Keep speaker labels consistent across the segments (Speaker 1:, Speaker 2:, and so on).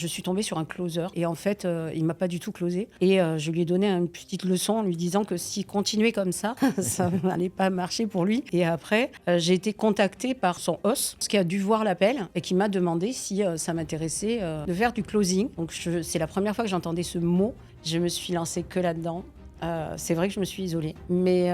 Speaker 1: je suis tombée sur un closer et en fait, il m'a pas du tout closé et je lui ai donné une petite leçon en lui disant que s'il continuait comme ça, ça n'allait pas marcher pour lui. Et après, j'ai été contactée par son host, qui a dû voir l'appel et qui m'a demandé si ça m'intéressait de faire du closing. Donc c'est la première fois que j'entendais ce mot. Je me suis lancée que là-dedans. C'est vrai que je me suis isolée, mais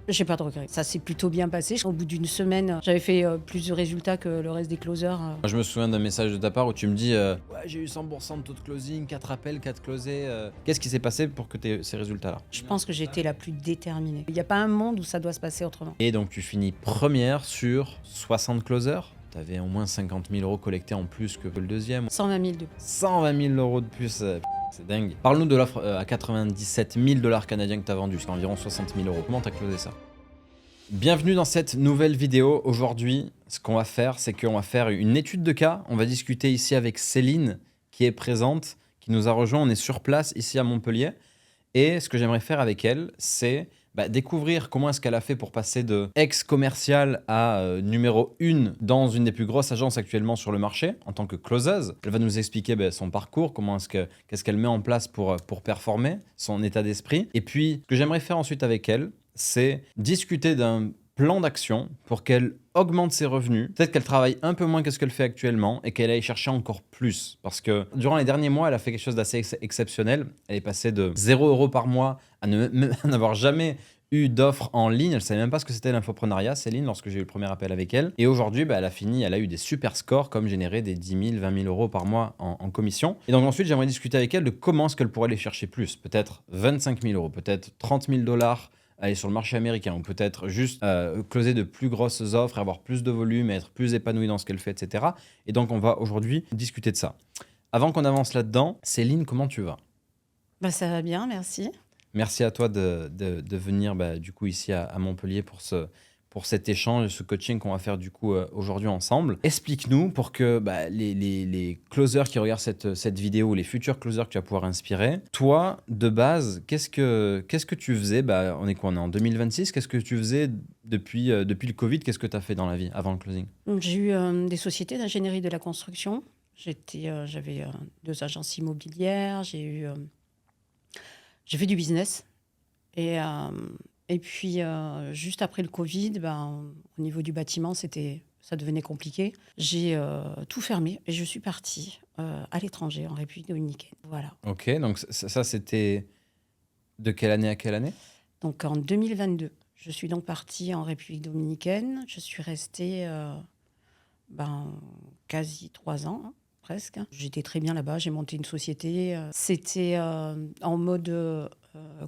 Speaker 1: j'ai pas de regrets. Ça s'est plutôt bien passé. Au bout d'une semaine, j'avais fait plus de résultats que le reste des closers.
Speaker 2: Je me souviens d'un message de ta part où tu me dis ouais, j'ai eu 100% de taux de closing, 4 appels, 4 closés. Qu'est-ce qui s'est passé pour que tu aies ces résultats-là?
Speaker 1: Je pense que j'étais la plus déterminée. Il n'y a pas un monde où ça doit se passer autrement.
Speaker 2: Et donc tu finis première sur 60 closers. Tu avais au moins 50 000 euros collectés en plus que le deuxième.
Speaker 1: 120 000 de
Speaker 2: 120 000 euros de plus. C'est dingue. Parle-nous de l'offre à 97 000 $ canadiens que tu as vendu, c'est environ 60 000 euros. Comment tu as closé ça? Bienvenue dans cette nouvelle vidéo. Aujourd'hui, ce qu'on va faire, c'est qu'on va faire une étude de cas. On va discuter ici avec Céline qui est présente, qui nous a rejoint. On est sur place ici à Montpellier. Et ce que j'aimerais faire avec elle, c'est découvrir comment est-ce qu'elle a fait pour passer de ex-commercial à numéro 1 dans une des plus grosses agences actuellement sur le marché en tant que closeuse. Elle va nous expliquer son parcours, qu'est-ce qu'elle met en place pour performer, son état d'esprit. Et puis, ce que j'aimerais faire ensuite avec elle, c'est discuter d'un plan d'action pour qu'elle augmente ses revenus. Peut-être qu'elle travaille un peu moins que ce qu'elle fait actuellement et qu'elle aille chercher encore plus. Parce que durant les derniers mois, elle a fait quelque chose d'assez exceptionnel. Elle est passée de 0 € par mois à n'avoir jamais eu d'offres en ligne. Elle ne savait même pas ce que c'était l'infoprenariat, Céline, lorsque j'ai eu le premier appel avec elle. Et aujourd'hui, elle a eu des super scores comme générer des 10 000, 20 000 euros par mois en commission. Et donc ensuite, j'aimerais discuter avec elle de comment est-ce qu'elle pourrait aller chercher plus. Peut-être 25 000 euros, peut-être 30 000 $ aller sur le marché américain ou peut-être juste closer de plus grosses offres, avoir plus de volume, être plus épanoui dans ce qu'elle fait, etc. Et donc, on va aujourd'hui discuter de ça. Avant qu'on avance là-dedans, Céline, comment tu vas?
Speaker 1: Ça va bien, merci.
Speaker 2: Merci à toi de venir du coup ici à Montpellier pour cet échange, ce coaching qu'on va faire du coup aujourd'hui ensemble. Explique-nous pour que les closers qui regardent cette vidéo, les futurs closers que tu vas pouvoir inspirer, toi, de base, qu'est-ce que tu faisais? On est quoi? On est en 2026. Qu'est-ce que tu faisais depuis le Covid? Qu'est-ce que tu as fait dans la vie avant le closing?
Speaker 1: J'ai eu des sociétés d'ingénierie de la construction. J'avais 2 agences immobilières. J'ai fait du business. Et puis, juste après le Covid, au niveau du bâtiment, ça devenait compliqué. J'ai tout fermé et je suis partie à l'étranger, en République dominicaine. Voilà.
Speaker 2: Ok, donc ça c'était de quelle année à quelle année?
Speaker 1: Donc en 2022, je suis donc partie en République dominicaine. Je suis restée quasi 3 ans, presque. J'étais très bien là-bas, j'ai monté une société. C'était en mode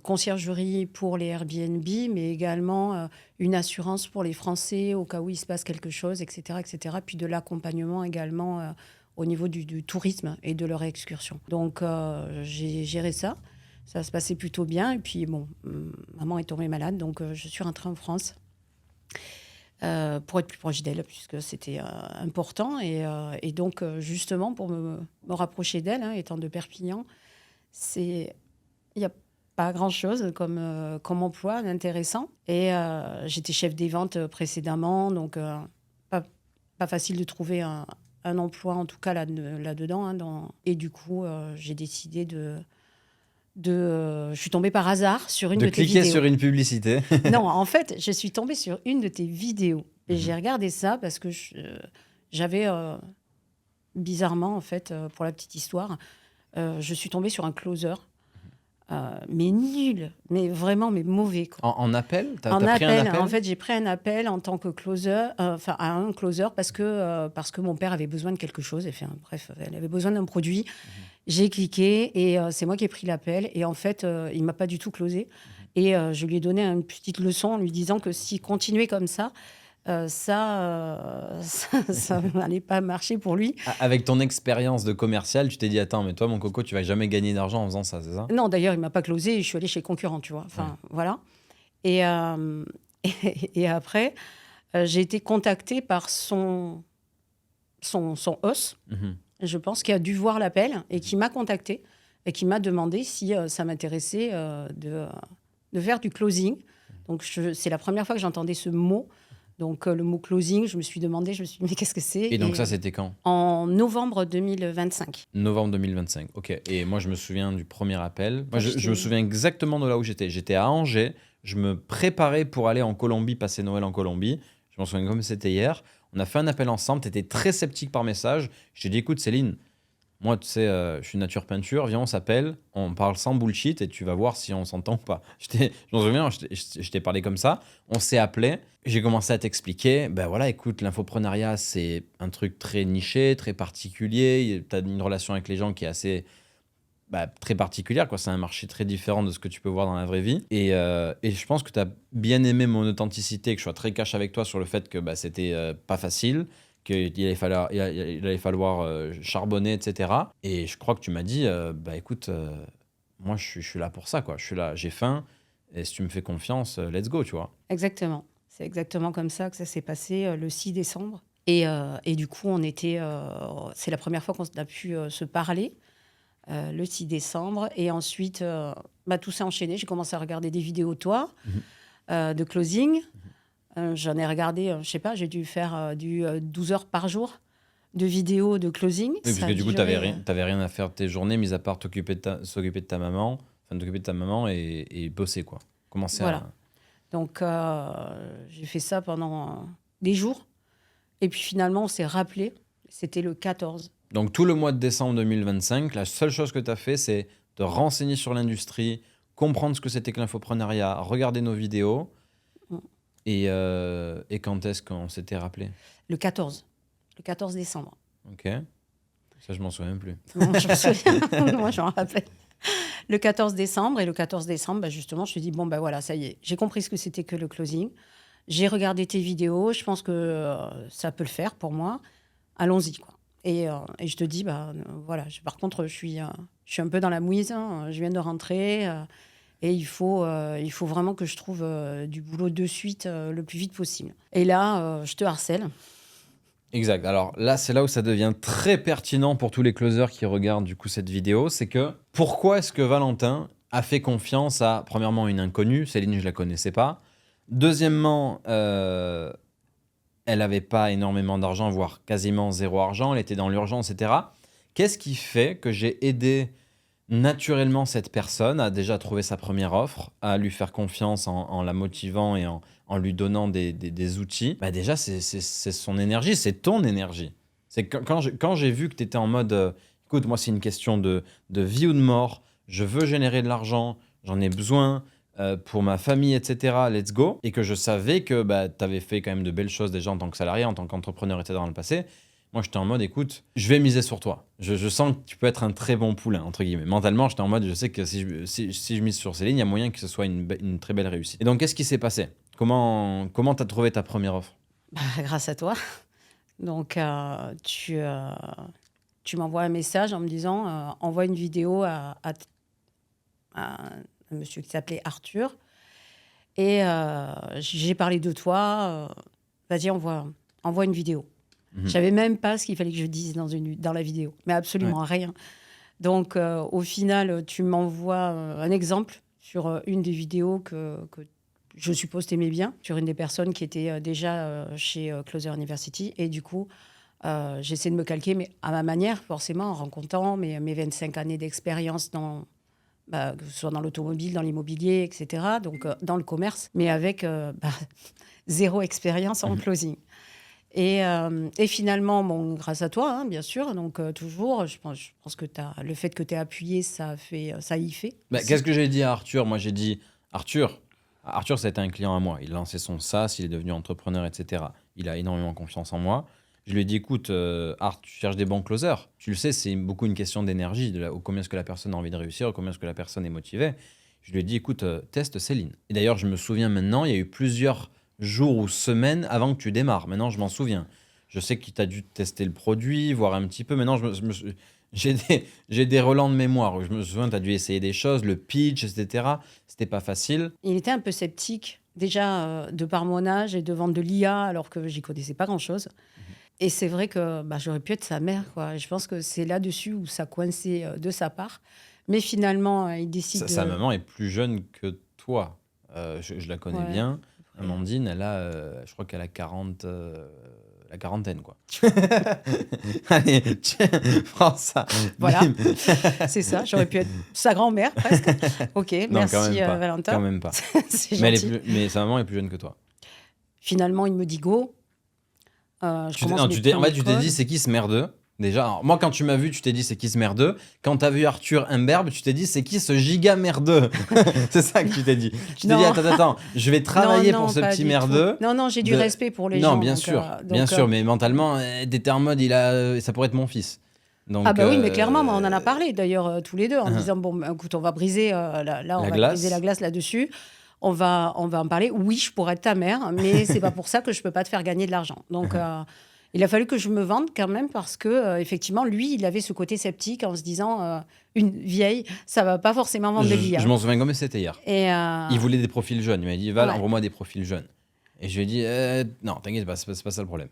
Speaker 1: conciergerie pour les Airbnb, mais également une assurance pour les Français au cas où il se passe quelque chose, etc. etc. Puis de l'accompagnement également au niveau du tourisme et de leur excursion. Donc j'ai géré ça. Ça se passait plutôt bien. Et puis maman est tombée malade, donc je suis rentrée en France. Pour être plus proche d'elle, puisque c'était important. Et donc, justement, pour me rapprocher d'elle, étant de Perpignan, il n'y a pas grand-chose comme emploi intéressant. Et j'étais chef des ventes précédemment, donc pas facile de trouver un emploi, en tout cas là-dedans. Et du coup, j'ai décidé je suis tombée par hasard sur une de tes vidéos.
Speaker 2: De cliquer sur une publicité.
Speaker 1: Non, en fait, je suis tombée sur une de tes vidéos. Et j'ai regardé ça parce que j'avais, bizarrement, en fait, pour la petite histoire, je suis tombée sur un closer. Mais nul, mais vraiment, mais mauvais. Quoi.
Speaker 2: En appel?
Speaker 1: T'as pris un appel? En fait, j'ai pris un appel en tant que closer, à un closer parce que mon père avait besoin de quelque chose. Bref, elle avait besoin d'un produit. J'ai cliqué et c'est moi qui ai pris l'appel. Et en fait, il ne m'a pas du tout closé. Et je lui ai donné une petite leçon en lui disant que s'il continuait comme ça, ça n'allait pas marcher pour lui.
Speaker 2: Avec ton expérience de commercial, tu t'es dit, attends, mais toi, mon coco, tu vas jamais gagner d'argent en faisant ça, c'est ça?
Speaker 1: Non, d'ailleurs, il ne m'a pas closé. Je suis allée chez le concurrent, tu vois. Voilà. Et après, j'ai été contactée par son host, je pense, qui a dû voir l'appel et qui m'a contactée et qui m'a demandé si ça m'intéressait de faire du closing. Donc, c'est la première fois que j'entendais ce mot. Donc le mot closing, je me suis dit, mais qu'est-ce que c'est?
Speaker 2: Et donc ça, c'était quand?
Speaker 1: En novembre 2025.
Speaker 2: Novembre 2025, ok. Et moi, je me souviens du premier appel. Moi, je
Speaker 1: J'étais-
Speaker 2: me souviens exactement de là où j'étais. J'étais à Angers. Je me préparais pour aller en Colombie, passer Noël en Colombie. Je m'en souviens comme c'était hier. On a fait un appel ensemble. Tu étais très sceptique par message. Je t'ai dit, écoute, Céline, moi, tu sais, je suis nature peinture. Viens, on s'appelle. On parle sans bullshit et tu vas voir si on s'entend ou pas. Je m'en souviens, je t'ai parlé comme ça. On s'est appelé. J'ai commencé à t'expliquer. Ben voilà, écoute, l'infoprenariat, c'est un truc très niché, très particulier. Tu as une relation avec les gens qui est assez très particulière, quoi. C'est un marché très différent de ce que tu peux voir dans la vraie vie. Et je pense que tu as bien aimé mon authenticité, que je sois très cash avec toi sur le fait que c'était pas facile, qu'il allait falloir charbonner, etc. Et je crois que tu m'as dit, écoute, moi je suis là pour ça, quoi. Je suis là, j'ai faim, et si tu me fais confiance, let's go, tu vois.
Speaker 1: Exactement. C'est exactement comme ça que ça s'est passé le 6 décembre. Et du coup, c'est la première fois qu'on a pu se parler. Le 6 décembre. Et ensuite, tout s'est enchaîné. J'ai commencé à regarder des vidéos de toi, de closing. J'en ai regardé, je sais pas, j'ai dû faire du 12 heures par jour de vidéos de closing.
Speaker 2: Oui, parce que du coup, tu n'avais rien à faire de tes journées, mis à part s'occuper de ta maman, et bosser, quoi. Commencer
Speaker 1: Voilà.
Speaker 2: à...
Speaker 1: Donc, j'ai fait ça pendant des jours. Et puis finalement, on s'est rappelé. C'était le 14.
Speaker 2: Donc, tout le mois de décembre 2025, la seule chose que tu as fait, c'est te renseigner sur l'industrie, comprendre ce que c'était que l'infoprenariat, regarder nos vidéos.
Speaker 1: Mm.
Speaker 2: Et quand est-ce qu'on s'était rappelé?
Speaker 1: Le 14. Le 14 décembre.
Speaker 2: Ok. Ça, je m'en souviens plus.
Speaker 1: Non, je me souviens. Moi, je m'en rappelle. Le 14 décembre. Et le 14 décembre, justement, je me suis dit, voilà, ça y est. J'ai compris ce que c'était que le closing. J'ai regardé tes vidéos. Je pense que ça peut le faire pour moi. Allons-y, quoi. Et je te dis, voilà. Par contre, je suis un peu dans la mouise. Hein. Je viens de rentrer. Et il faut vraiment que je trouve du boulot de suite le plus vite possible. Et là, je te harcèle.
Speaker 2: Exact. Alors là, c'est là où ça devient très pertinent pour tous les closers qui regardent du coup cette vidéo. C'est que pourquoi est-ce que Valentin a fait confiance à, premièrement, une inconnue? Céline, je la connaissais pas. Deuxièmement, elle n'avait pas énormément d'argent, voire quasiment zéro argent. Elle était dans l'urgence, etc. Qu'est-ce qui fait que j'ai aidé naturellement cette personne à déjà trouver sa première offre, à lui faire confiance en la motivant et en lui donnant des outils? Déjà, c'est son énergie, c'est ton énergie. C'est quand j'ai vu que tu étais en mode écoute, moi, c'est une question de vie ou de mort, je veux générer de l'argent, j'en ai besoin pour ma famille, etc. Let's go. Et que je savais que tu avais fait quand même de belles choses déjà en tant que salarié, en tant qu'entrepreneur, etc. dans le passé. Moi, j'étais en mode, écoute, je vais miser sur toi. Je sens que tu peux être un très bon poulain, entre guillemets. Mentalement, j'étais en mode, je sais que si je mise sur Céline, il y a moyen que ce soit une très belle réussite. Et donc, qu'est-ce qui s'est passé? Comment t'as trouvé ta première offre?
Speaker 1: Grâce à toi. Donc, tu m'envoies un message en me disant, envoie une vidéo à un monsieur qui s'appelait Arthur. Et j'ai parlé de toi. Vas-y, envoie une vidéo. Je savais même pas ce qu'il fallait que je dise dans la vidéo, mais absolument rien. Donc, au final, tu m'envoies un exemple sur une des vidéos que je suppose t'aimais bien, sur une des personnes qui était déjà chez Closer University. Et du coup, j'essaie de me calquer, mais à ma manière, forcément, en rencontrant mes 25 années d'expérience que ce soit dans l'automobile, dans l'immobilier, etc., donc dans le commerce, mais avec zéro expérience en closing. Et finalement, grâce à toi, hein, bien sûr, donc toujours, je pense que le fait que tu aies appuyé, ça y fait.
Speaker 2: Qu'est-ce que j'ai dit à Arthur? Moi, j'ai dit, Arthur, ça a été un client à moi. Il a lancé son SaaS, il est devenu entrepreneur, etc. Il a énormément confiance en moi. Je lui ai dit, écoute, Art, tu cherches des bons closers. Tu le sais, c'est beaucoup une question d'énergie, combien est-ce que la personne a envie de réussir, combien est-ce que la personne est motivée. Je lui ai dit, écoute, teste Céline. Et d'ailleurs, je me souviens maintenant, il y a eu plusieurs jours ou semaines avant que tu démarres. Maintenant, je m'en souviens. Je sais que tu as dû tester le produit, voir un petit peu. Maintenant, j'ai des relents de mémoire. Je me souviens, tu as dû essayer des choses, le pitch, etc. C'était pas facile.
Speaker 1: Il était un peu sceptique, déjà de par mon âge et de vendre de l'IA, alors que j'y connaissais pas grand-chose. Et c'est vrai que j'aurais pu être sa mère, quoi. Et je pense que c'est là-dessus où ça coinçait de sa part. Mais finalement, il décide
Speaker 2: Sa maman est plus jeune que toi. Je la connais bien. Amandine, elle a, je crois qu'elle a 40, la quarantaine, quoi. Allez, tiens, prends ça.
Speaker 1: Voilà,
Speaker 2: Bim.
Speaker 1: c'est ça. J'aurais pu être sa grand-mère, presque. Ok,
Speaker 2: Non, quand
Speaker 1: merci
Speaker 2: même pas.
Speaker 1: Valentin.
Speaker 2: Quand même pas.
Speaker 1: C'est
Speaker 2: Mais,
Speaker 1: gentil.
Speaker 2: mais sa maman est plus jeune que toi.
Speaker 1: Finalement, il me dit go. Je commence
Speaker 2: Non,
Speaker 1: mes
Speaker 2: en fait, tu t'es
Speaker 1: premiers
Speaker 2: dit,
Speaker 1: codes.
Speaker 2: c'est qui ce merdeux? Déjà, alors, moi, quand tu m'as vu, tu t'es dit, c'est qui ce merdeux? Quand t'as vu Arthur Imberbe, tu t'es dit, c'est qui ce giga merdeux? C'est ça que tu t'es dit. Tu t'es dit,
Speaker 1: Non.
Speaker 2: attends, je vais travailler
Speaker 1: Non,
Speaker 2: pour ce
Speaker 1: pas
Speaker 2: petit
Speaker 1: du tout.
Speaker 2: merdeux.
Speaker 1: Non, j'ai du
Speaker 2: de-
Speaker 1: respect pour les
Speaker 2: Non,
Speaker 1: gens.
Speaker 2: bien
Speaker 1: donc,
Speaker 2: sûr, bien
Speaker 1: donc,
Speaker 2: sûr, mais mentalement, t'étais en mode, ça pourrait être mon fils. Donc,
Speaker 1: Ah bah oui, mais clairement, moi, on en a parlé d'ailleurs tous les deux en disant bon, bah, écoute, on va briser là, on
Speaker 2: La
Speaker 1: va
Speaker 2: glace.
Speaker 1: briser la glace là-dessus. On va en parler. Oui, je pourrais être ta mère, mais c'est pas pour ça que je peux pas te faire gagner de l'argent. Donc il a fallu que je me vende quand même parce que effectivement, lui, il avait ce côté sceptique en se disant une vieille, ça va pas forcément vendre des billets.
Speaker 2: Je m'en souviens comme c'était hier.
Speaker 1: Et
Speaker 2: Il voulait des profils jeunes. Il m'a dit, Val,
Speaker 1: Ouais.
Speaker 2: envoie-moi des profils jeunes. Et je lui ai dit, non, t'inquiète pas, c'est pas ça le problème.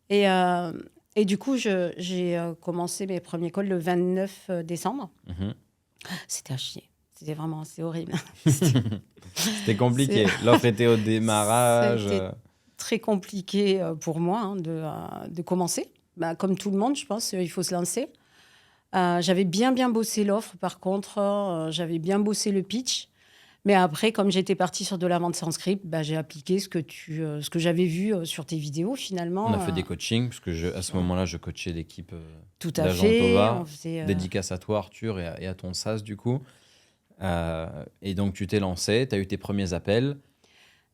Speaker 1: Et du coup, j'ai commencé mes premiers calls le 29 décembre.
Speaker 2: Mhm.
Speaker 1: C'était à chier. C'était vraiment, c'est horrible.
Speaker 2: C'était compliqué. L'offre était au démarrage.
Speaker 1: C'était très compliqué pour moi de commencer. Bah, comme tout le monde, je pense, il faut se lancer. J'avais bien bossé l'offre, par contre, j'avais bien bossé le pitch. Mais après, comme j'étais partie sur de la vente sans script, bah, j'ai appliqué ce que j'avais vu sur tes vidéos, finalement.
Speaker 2: On a fait des coachings, parce que à ce moment-là, je coachais l'équipe
Speaker 1: Tout à
Speaker 2: d'Agent
Speaker 1: fait.
Speaker 2: Tova.
Speaker 1: On faisait,
Speaker 2: Dédicace à toi, Arthur, et à ton SAS, du coup. Et donc, tu t'es lancé, tu as eu tes premiers appels.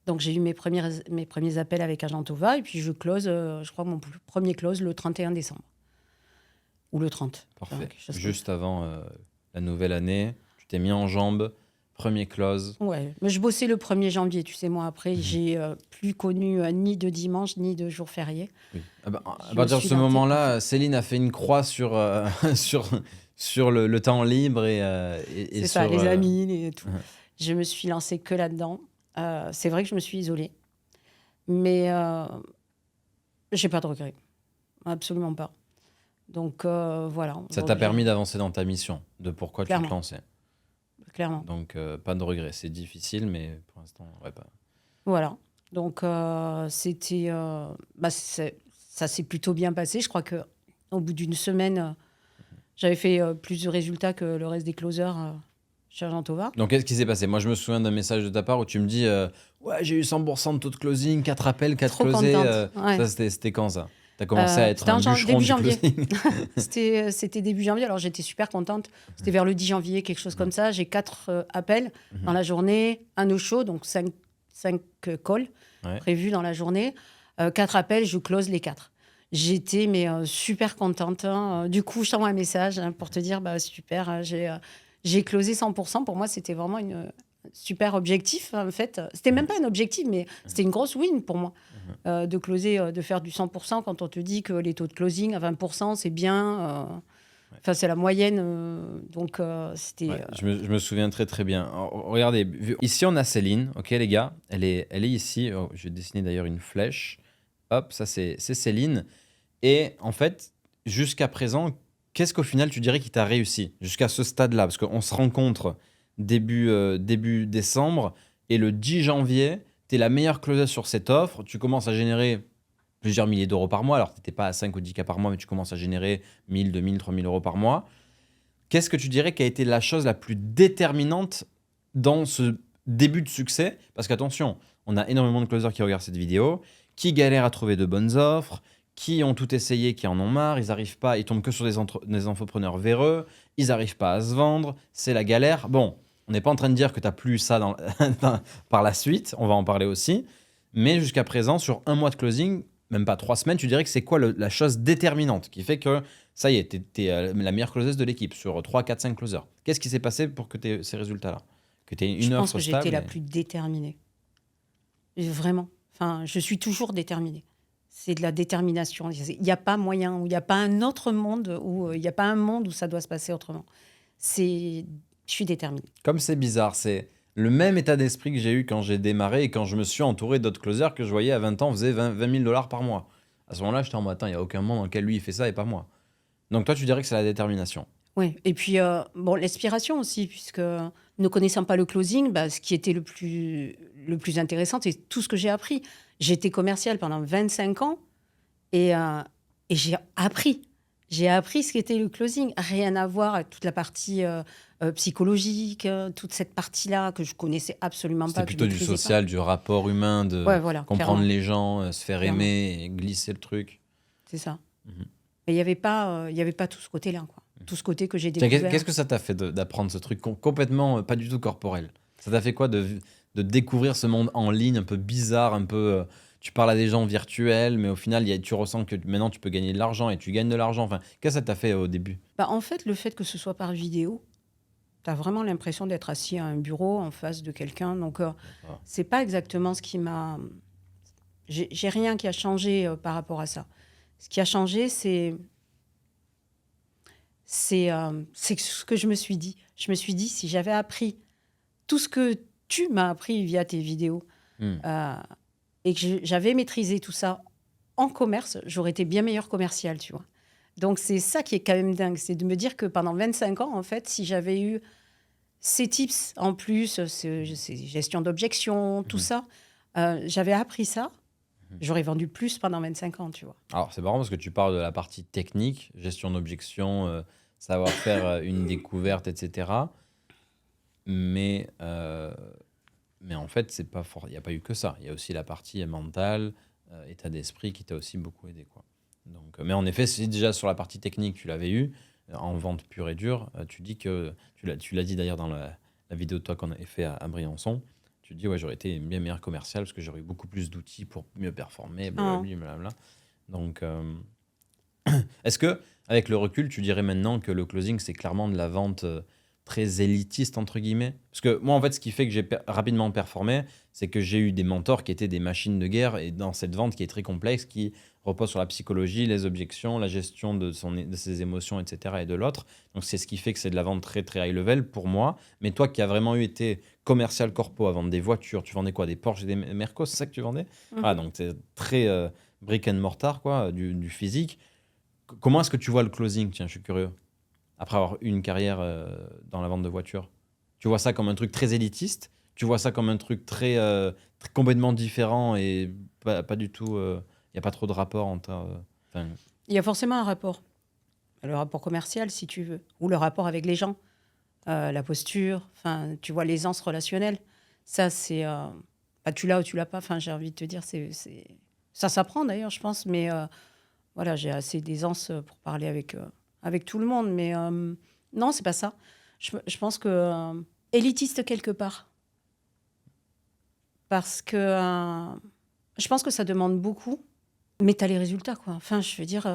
Speaker 1: Donc, j'ai eu mes premiers appels avec Agentova. Et puis, je close, je crois, mon premier close le 31 décembre. Ou le 30.
Speaker 2: Parfait.
Speaker 1: Quelque chose comme
Speaker 2: Juste avant la nouvelle année, tu t'es mis en jambes, premier close.
Speaker 1: Ouais, mais je bossais le 1er janvier, tu sais, moi, après, j'ai plus connu ni de dimanche, ni de jour férié.
Speaker 2: Oui. À
Speaker 1: Je
Speaker 2: partir de
Speaker 1: suis
Speaker 2: ce
Speaker 1: dans tes
Speaker 2: moment-là, Céline a fait une croix sur, sur le temps libre et
Speaker 1: C'est ça,
Speaker 2: sur,
Speaker 1: les amis, tout.
Speaker 2: Ouais.
Speaker 1: Je me suis lancée que là-dedans. C'est vrai que je me suis isolée, mais j'ai pas de regrets, absolument pas. Donc voilà.
Speaker 2: Ça t'a
Speaker 1: aujourd'hui,
Speaker 2: permis d'avancer dans ta mission, de pourquoi tu
Speaker 1: Clairement.
Speaker 2: te lançais.
Speaker 1: Clairement.
Speaker 2: Donc, pas de regrets. C'est difficile, mais pour l'instant, ouais, pas.
Speaker 1: Voilà. Donc c'était, ça s'est plutôt bien passé. Je crois que au bout d'une semaine, j'avais fait plus de résultats que le reste des closers chez Agentova.
Speaker 2: Donc, qu'est-ce qui s'est passé? Moi, je me souviens d'un message de ta part où tu me dis ouais, j'ai eu 100% de taux de closing, 4 appels, 4
Speaker 1: Trop
Speaker 2: closés.
Speaker 1: contente, ouais.
Speaker 2: Ça, c'était quand ça? T'as commencé à être
Speaker 1: c'était
Speaker 2: un
Speaker 1: en
Speaker 2: bûcheron
Speaker 1: début
Speaker 2: du
Speaker 1: janvier.
Speaker 2: closing.
Speaker 1: C'était début janvier, alors j'étais super contente. C'était vers le 10 janvier, quelque chose comme ça. J'ai 4 appels dans la journée, un no-show, donc 5 calls
Speaker 2: Ouais.
Speaker 1: prévus dans la journée. 4 appels, je close les 4. J'étais super contente. Hein. Du coup, je t'envoie un message pour te dire bah, super, j'ai closé 100%. Pour moi, c'était vraiment une super objectif, en fait. C'était même pas un objectif, mais c'était une grosse win pour moi. De closer, de faire du 100% quand on te dit que les taux de closing à 20%, c'est bien. Enfin, c'est la moyenne. Donc, c'était...
Speaker 2: Ouais, je me souviens très très bien. Alors, regardez, ici on a Céline, ok les gars, elle est ici. Oh, je vais dessiner d'ailleurs une flèche. Hop, ça c'est Céline. Et en fait, jusqu'à présent, qu'est-ce qu'au final tu dirais qui t'a réussi jusqu'à ce stade-là? Parce qu'on se rencontre début décembre et le 10 janvier, tu es la meilleure closeuse sur cette offre. Tu commences à générer plusieurs milliers d'euros par mois. Alors, tu n'étais pas à 5 ou 10K par mois, mais tu commences à générer 1000, 2000, 3000 euros par mois. Qu'est-ce que tu dirais qui a été la chose la plus déterminante dans ce début de succès? Parce qu'attention, on a énormément de closers qui regardent cette vidéo, qui galèrent à trouver de bonnes offres, qui ont tout essayé, qui en ont marre, ils n'arrivent pas, ils tombent que sur des entrepreneurs véreux, ils n'arrivent pas à se vendre, c'est la galère. Bon, on n'est pas en train de dire que tu n'as plus ça par la suite, on va en parler aussi, mais jusqu'à présent, sur un mois de closing, même pas 3 semaines, tu dirais que c'est quoi la chose déterminante qui fait que ça y est, tu es la meilleure closeuse de l'équipe sur 3, 4, 5 closers? Qu'est-ce qui s'est passé pour que tu aies ces résultats-là? Que tu aies
Speaker 1: Je
Speaker 2: une
Speaker 1: pense
Speaker 2: offre
Speaker 1: que
Speaker 2: stable
Speaker 1: j'étais la plus déterminée. Vraiment. Enfin, je suis toujours déterminée. C'est de la détermination. Il n'y a pas moyen, il n'y a pas un autre monde, il n'y a pas un monde où ça doit se passer autrement. Je suis déterminée.
Speaker 2: Comme c'est bizarre, c'est le même état d'esprit que j'ai eu quand j'ai démarré et quand je me suis entouré d'autres closers que je voyais à 20 ans faisaient 20 000 $ par mois. À ce moment-là, j'étais en mode, attends, il n'y a aucun monde dans lequel lui il fait ça et pas moi. Donc toi, tu dirais que c'est la détermination.
Speaker 1: Oui, et puis bon, l'aspiration aussi, puisque ne connaissant pas le closing, bah, ce qui était le le plus intéressant, c'est tout ce que j'ai appris. J'étais commerciale pendant 25 ans et j'ai appris. J'ai appris ce qu'était le closing. Rien à voir avec toute la partie psychologique, toute cette partie-là que je connaissais absolument
Speaker 2: C'était
Speaker 1: pas. Que je
Speaker 2: plutôt du
Speaker 1: maîtrisais
Speaker 2: social, du rapport humain, de
Speaker 1: Ouais, voilà,
Speaker 2: comprendre
Speaker 1: clairement.
Speaker 2: les gens, se faire
Speaker 1: Clairement.
Speaker 2: aimer, et glisser le truc.
Speaker 1: C'est ça.
Speaker 2: Mhm.
Speaker 1: Mais il n'y avait pas tout ce côté-là, quoi. Tout ce côté que j'ai
Speaker 2: Tiens,
Speaker 1: découvert.
Speaker 2: qu'est-ce que ça t'a fait d'apprendre ce truc complètement pas du tout corporel? Ça t'a fait quoi de découvrir ce monde en ligne un peu bizarre, un peu. Tu parles à des gens virtuels, mais au final, tu ressens que maintenant tu peux gagner de l'argent et tu gagnes de l'argent. Enfin, qu'est-ce que ça t'a fait au début?
Speaker 1: Bah, en fait, le fait que ce soit par vidéo, tu as vraiment l'impression d'être assis à un bureau en face de quelqu'un. Donc, c'est pas exactement ce qui m'a. J'ai rien qui a changé par rapport à ça. Ce qui a changé, c'est ce que je me suis dit. Je me suis dit, si j'avais appris tout ce que tu m'as appris via tes vidéos
Speaker 2: Hmm.
Speaker 1: et que j'avais maîtrisé tout ça en commerce, j'aurais été bien meilleur commercial, tu vois. Donc, c'est ça qui est quand même dingue. C'est de me dire que pendant 25 ans, en fait, si j'avais eu ces tips en plus, ces gestion d'objection, tout ça, j'avais appris ça, j'aurais vendu plus pendant 25 ans, tu vois.
Speaker 2: Alors, c'est marrant parce que tu parles de la partie technique, gestion d'objection, savoir faire une découverte, etc. Mais en fait, c'est pas il n'y a pas eu que ça. Il y a aussi la partie mentale, état d'esprit qui t'a aussi beaucoup aidé, quoi. Donc, mais en effet, si déjà sur la partie technique, tu l'avais eu, en vente pure et dure, tu dis que, tu l'as dit d'ailleurs dans la vidéo de toi qu'on avait fait à Briançon, tu dis, ouais, j'aurais été bien meilleur commercial parce que j'aurais eu beaucoup plus d'outils pour mieux performer, blablabla, blablabla. Donc, est-ce que, avec le recul, tu dirais maintenant que le closing, c'est clairement de la vente très élitiste, entre guillemets? Parce que moi, en fait, ce qui fait que j'ai rapidement performé, c'est que j'ai eu des mentors qui étaient des machines de guerre, et dans cette vente qui est très complexe, qui repose sur la psychologie, les objections, la gestion de ses émotions, etc., et de l'autre. Donc, c'est ce qui fait que c'est de la vente très, très high level pour moi. Mais toi qui as vraiment été commercial corpo à vendre des voitures, tu vendais quoi? Des Porsche et des Mercos, c'est ça que tu vendais? Ah, donc c'est très brick and mortar, quoi, du physique. Comment est-ce que tu vois le closing? Tiens, je suis curieux. Après avoir eu une carrière dans la vente de voitures. Tu vois ça comme un truc très élitiste? Tu vois ça comme un truc complètement différent et pas du tout. Il n'y a pas trop de rapport entre. Enfin,
Speaker 1: Il y a forcément un rapport. Le rapport commercial, si tu veux, ou le rapport avec les gens, la posture, enfin, tu vois, l'aisance relationnelle. Ça, c'est... tu l'as ou tu l'as pas, enfin, j'ai envie de te dire, ça s'apprend d'ailleurs, je pense, mais voilà, j'ai assez d'aisance pour parler avec tout le monde, mais non, c'est pas ça. Je pense que élitiste quelque part, parce que je pense que ça demande beaucoup, mais tu as les résultats, quoi. Enfin, je veux dire,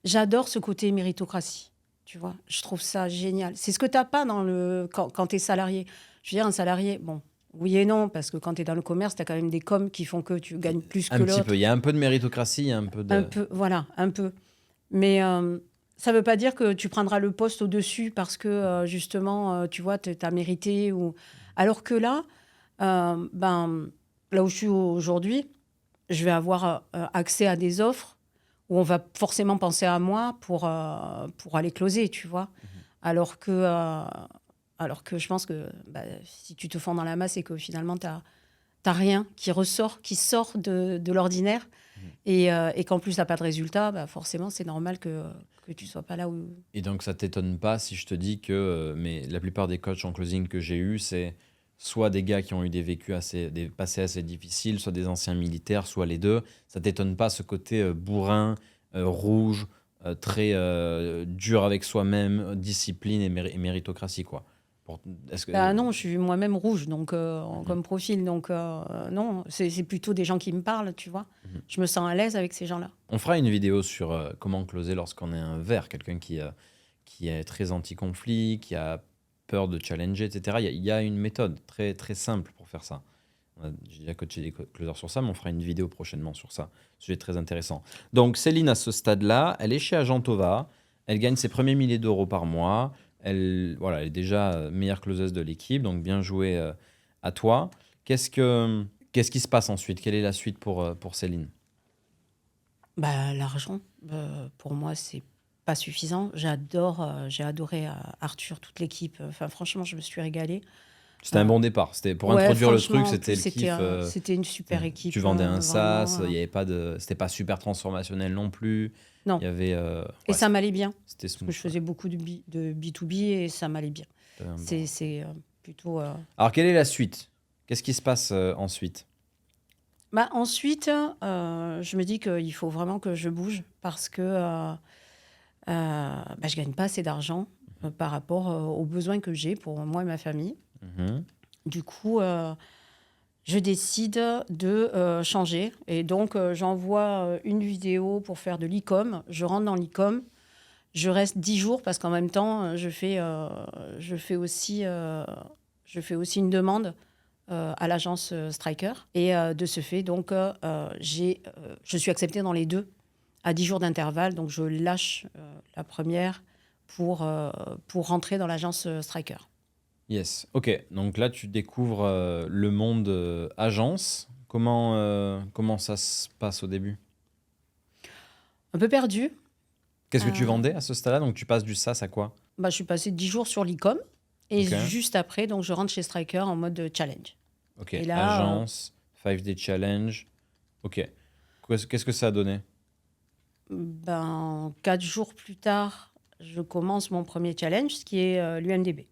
Speaker 1: j'adore ce côté méritocratie, tu vois. Je trouve ça génial. C'est ce que tu n'as pas quand tu es salarié. Je veux dire, un salarié, bon, oui et non, parce que quand tu es dans le commerce, tu as quand même des coms qui font que tu gagnes plus que
Speaker 2: un petit
Speaker 1: l'autre.
Speaker 2: peu. Il y a un peu de méritocratie, il y a un peu de.
Speaker 1: Un peu, voilà, un peu. Mais ça ne veut pas dire que tu prendras le poste au-dessus parce que, justement, tu vois, tu as mérité. Alors que là, là où je suis aujourd'hui, je vais avoir accès à des offres où on va forcément penser à moi pour aller closer, tu vois. Alors que je pense que si tu te fonds dans la masse et que finalement, tu n'as rien qui ressort, qui sort de l'ordinaire, et qu'en plus, tu n'as pas de résultat, forcément, c'est normal que tu ne sois pas là où...
Speaker 2: Et donc, ça t'étonne pas si je te dis que mais la plupart des coachs en closing que j'ai eu, c'est soit des gars qui ont eu des passés assez difficiles, soit des anciens militaires, soit les deux. Ça t'étonne pas ce côté bourrin, rouge, très dur avec soi-même, discipline et méritocratie, quoi. Est-ce que...
Speaker 1: Non, je suis moi-même rouge donc, comme profil, donc non, c'est plutôt des gens qui me parlent, tu vois. Je me sens à l'aise avec ces gens-là.
Speaker 2: On fera une vidéo sur comment closer lorsqu'on est un vert, quelqu'un qui est très anti-conflit, qui a peur de challenger, etc. Il y a une méthode très, très simple pour faire ça. J'ai déjà coaché des closers sur ça, mais on fera une vidéo prochainement sur ça. Sujet très intéressant. Donc, Céline, à ce stade-là, elle est chez Agentova. Elle gagne ses premiers milliers d'euros par mois. Elle est déjà meilleure closeuse de l'équipe, donc bien joué à toi. Qu'est-ce qui se passe ensuite? Quelle est la suite pour Céline?
Speaker 1: L'argent, pour moi, c'est pas suffisant. J'ai adoré Arthur, toute l'équipe. Enfin, franchement, je me suis régalée.
Speaker 2: C'était un bon départ. C'était pour
Speaker 1: Ouais,
Speaker 2: introduire le
Speaker 1: franchement,
Speaker 2: truc,
Speaker 1: en
Speaker 2: c'était
Speaker 1: plus,
Speaker 2: le kiff.
Speaker 1: c'était une super équipe.
Speaker 2: Tu vendais un SaaS,
Speaker 1: vraiment,
Speaker 2: il y avait pas de, c'était pas super transformationnel non plus.
Speaker 1: non.
Speaker 2: Il y avait.
Speaker 1: Et
Speaker 2: Ouais,
Speaker 1: ça m'allait bien.
Speaker 2: c'était
Speaker 1: Parce que
Speaker 2: smooth.
Speaker 1: je faisais beaucoup de B2B et ça m'allait bien.
Speaker 2: T'avais un bon-
Speaker 1: C'est plutôt.
Speaker 2: Alors, quelle est la suite? Qu'est-ce qui se passe ensuite?
Speaker 1: Bah, ensuite, je me dis qu'il faut vraiment que je bouge parce que bah, je gagne pas assez d'argent par rapport aux besoins que j'ai pour moi et ma famille.
Speaker 2: Mhm.
Speaker 1: Du coup, je décide de changer. Et donc, j'envoie une vidéo pour faire de l'e-com. Je rentre dans l'e-com. Je reste 10 jours parce qu'en même temps, je fais aussi une demande à l'agence Striker. Et de ce fait, donc, je suis acceptée dans les deux à 10 jours d'intervalle. Donc, je lâche la première pour rentrer dans l'agence Striker.
Speaker 2: Yes. Ok. Donc là, tu découvres le monde agence. Comment ça se passe au début?
Speaker 1: Un peu perdue.
Speaker 2: Qu'est-ce que tu vendais à ce stade-là? Donc tu passes du SaaS à quoi?
Speaker 1: Bah, je suis passée 10 jours sur l'e-com. Et
Speaker 2: Ok.
Speaker 1: juste après, donc, je rentre chez Striker en mode challenge.
Speaker 2: Ok.
Speaker 1: Et là,
Speaker 2: Agence, 5D Challenge. Ok. Qu'est-ce que ça a donné?
Speaker 1: ben, 4 jours plus tard, je commence mon premier challenge, ce qui est l'UMDB.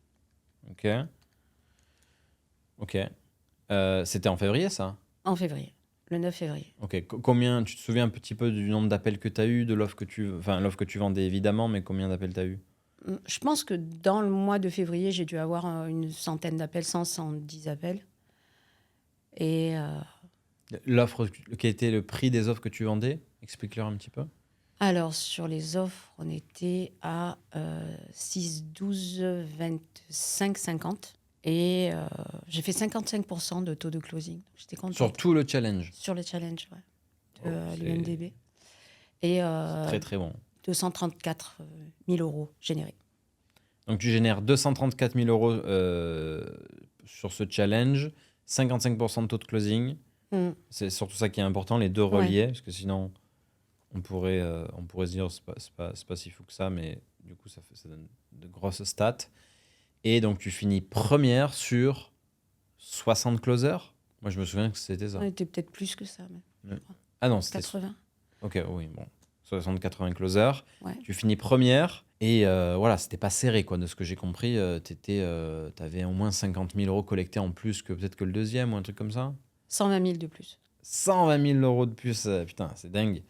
Speaker 2: Ok. Ok. C'était en février, ça?
Speaker 1: En février, le 9 février.
Speaker 2: Ok. Combien, tu te souviens un petit peu du nombre d'appels que tu as eu, de l'offre que l'offre que tu vendais évidemment, mais combien d'appels tu as eu?
Speaker 1: Je pense que dans le mois de février, j'ai dû avoir une centaine d'appels, 110 appels. Et
Speaker 2: L'offre, quel était le prix des offres que tu vendais? Explique-leur un petit peu.
Speaker 1: alors, sur les offres, on était à 6, 12, 25, 50. Et j'ai fait 55% de taux de closing. J'étais contente.
Speaker 2: Sur tout le challenge.
Speaker 1: Sur le challenge, ouais,
Speaker 2: Oh,
Speaker 1: de
Speaker 2: c'est
Speaker 1: l'UMDB. Et
Speaker 2: très très bon.
Speaker 1: 234 000 euros générés.
Speaker 2: Donc tu génères 234 000 euros sur ce challenge, 55% de taux de closing.
Speaker 1: Mm.
Speaker 2: C'est surtout ça qui est important, les deux reliés, parce que sinon on pourrait se dire c'est pas si fou que ça, mais du coup ça donne de grosses stats. Et donc tu finis première sur 60 closers. Moi je me souviens que c'était ça.
Speaker 1: On était peut-être plus que ça, mais
Speaker 2: Ah non, c'était
Speaker 1: 80.
Speaker 2: Ok, oui, bon. 60-80 closers.
Speaker 1: Ouais.
Speaker 2: Tu finis première. Et voilà, c'était pas serré, quoi. De ce que j'ai compris, t'avais au moins 50 000 euros collectés en plus que peut-être que le deuxième ou un truc comme ça.
Speaker 1: 120 000 de plus.
Speaker 2: 120 000 euros de plus, putain, c'est dingue.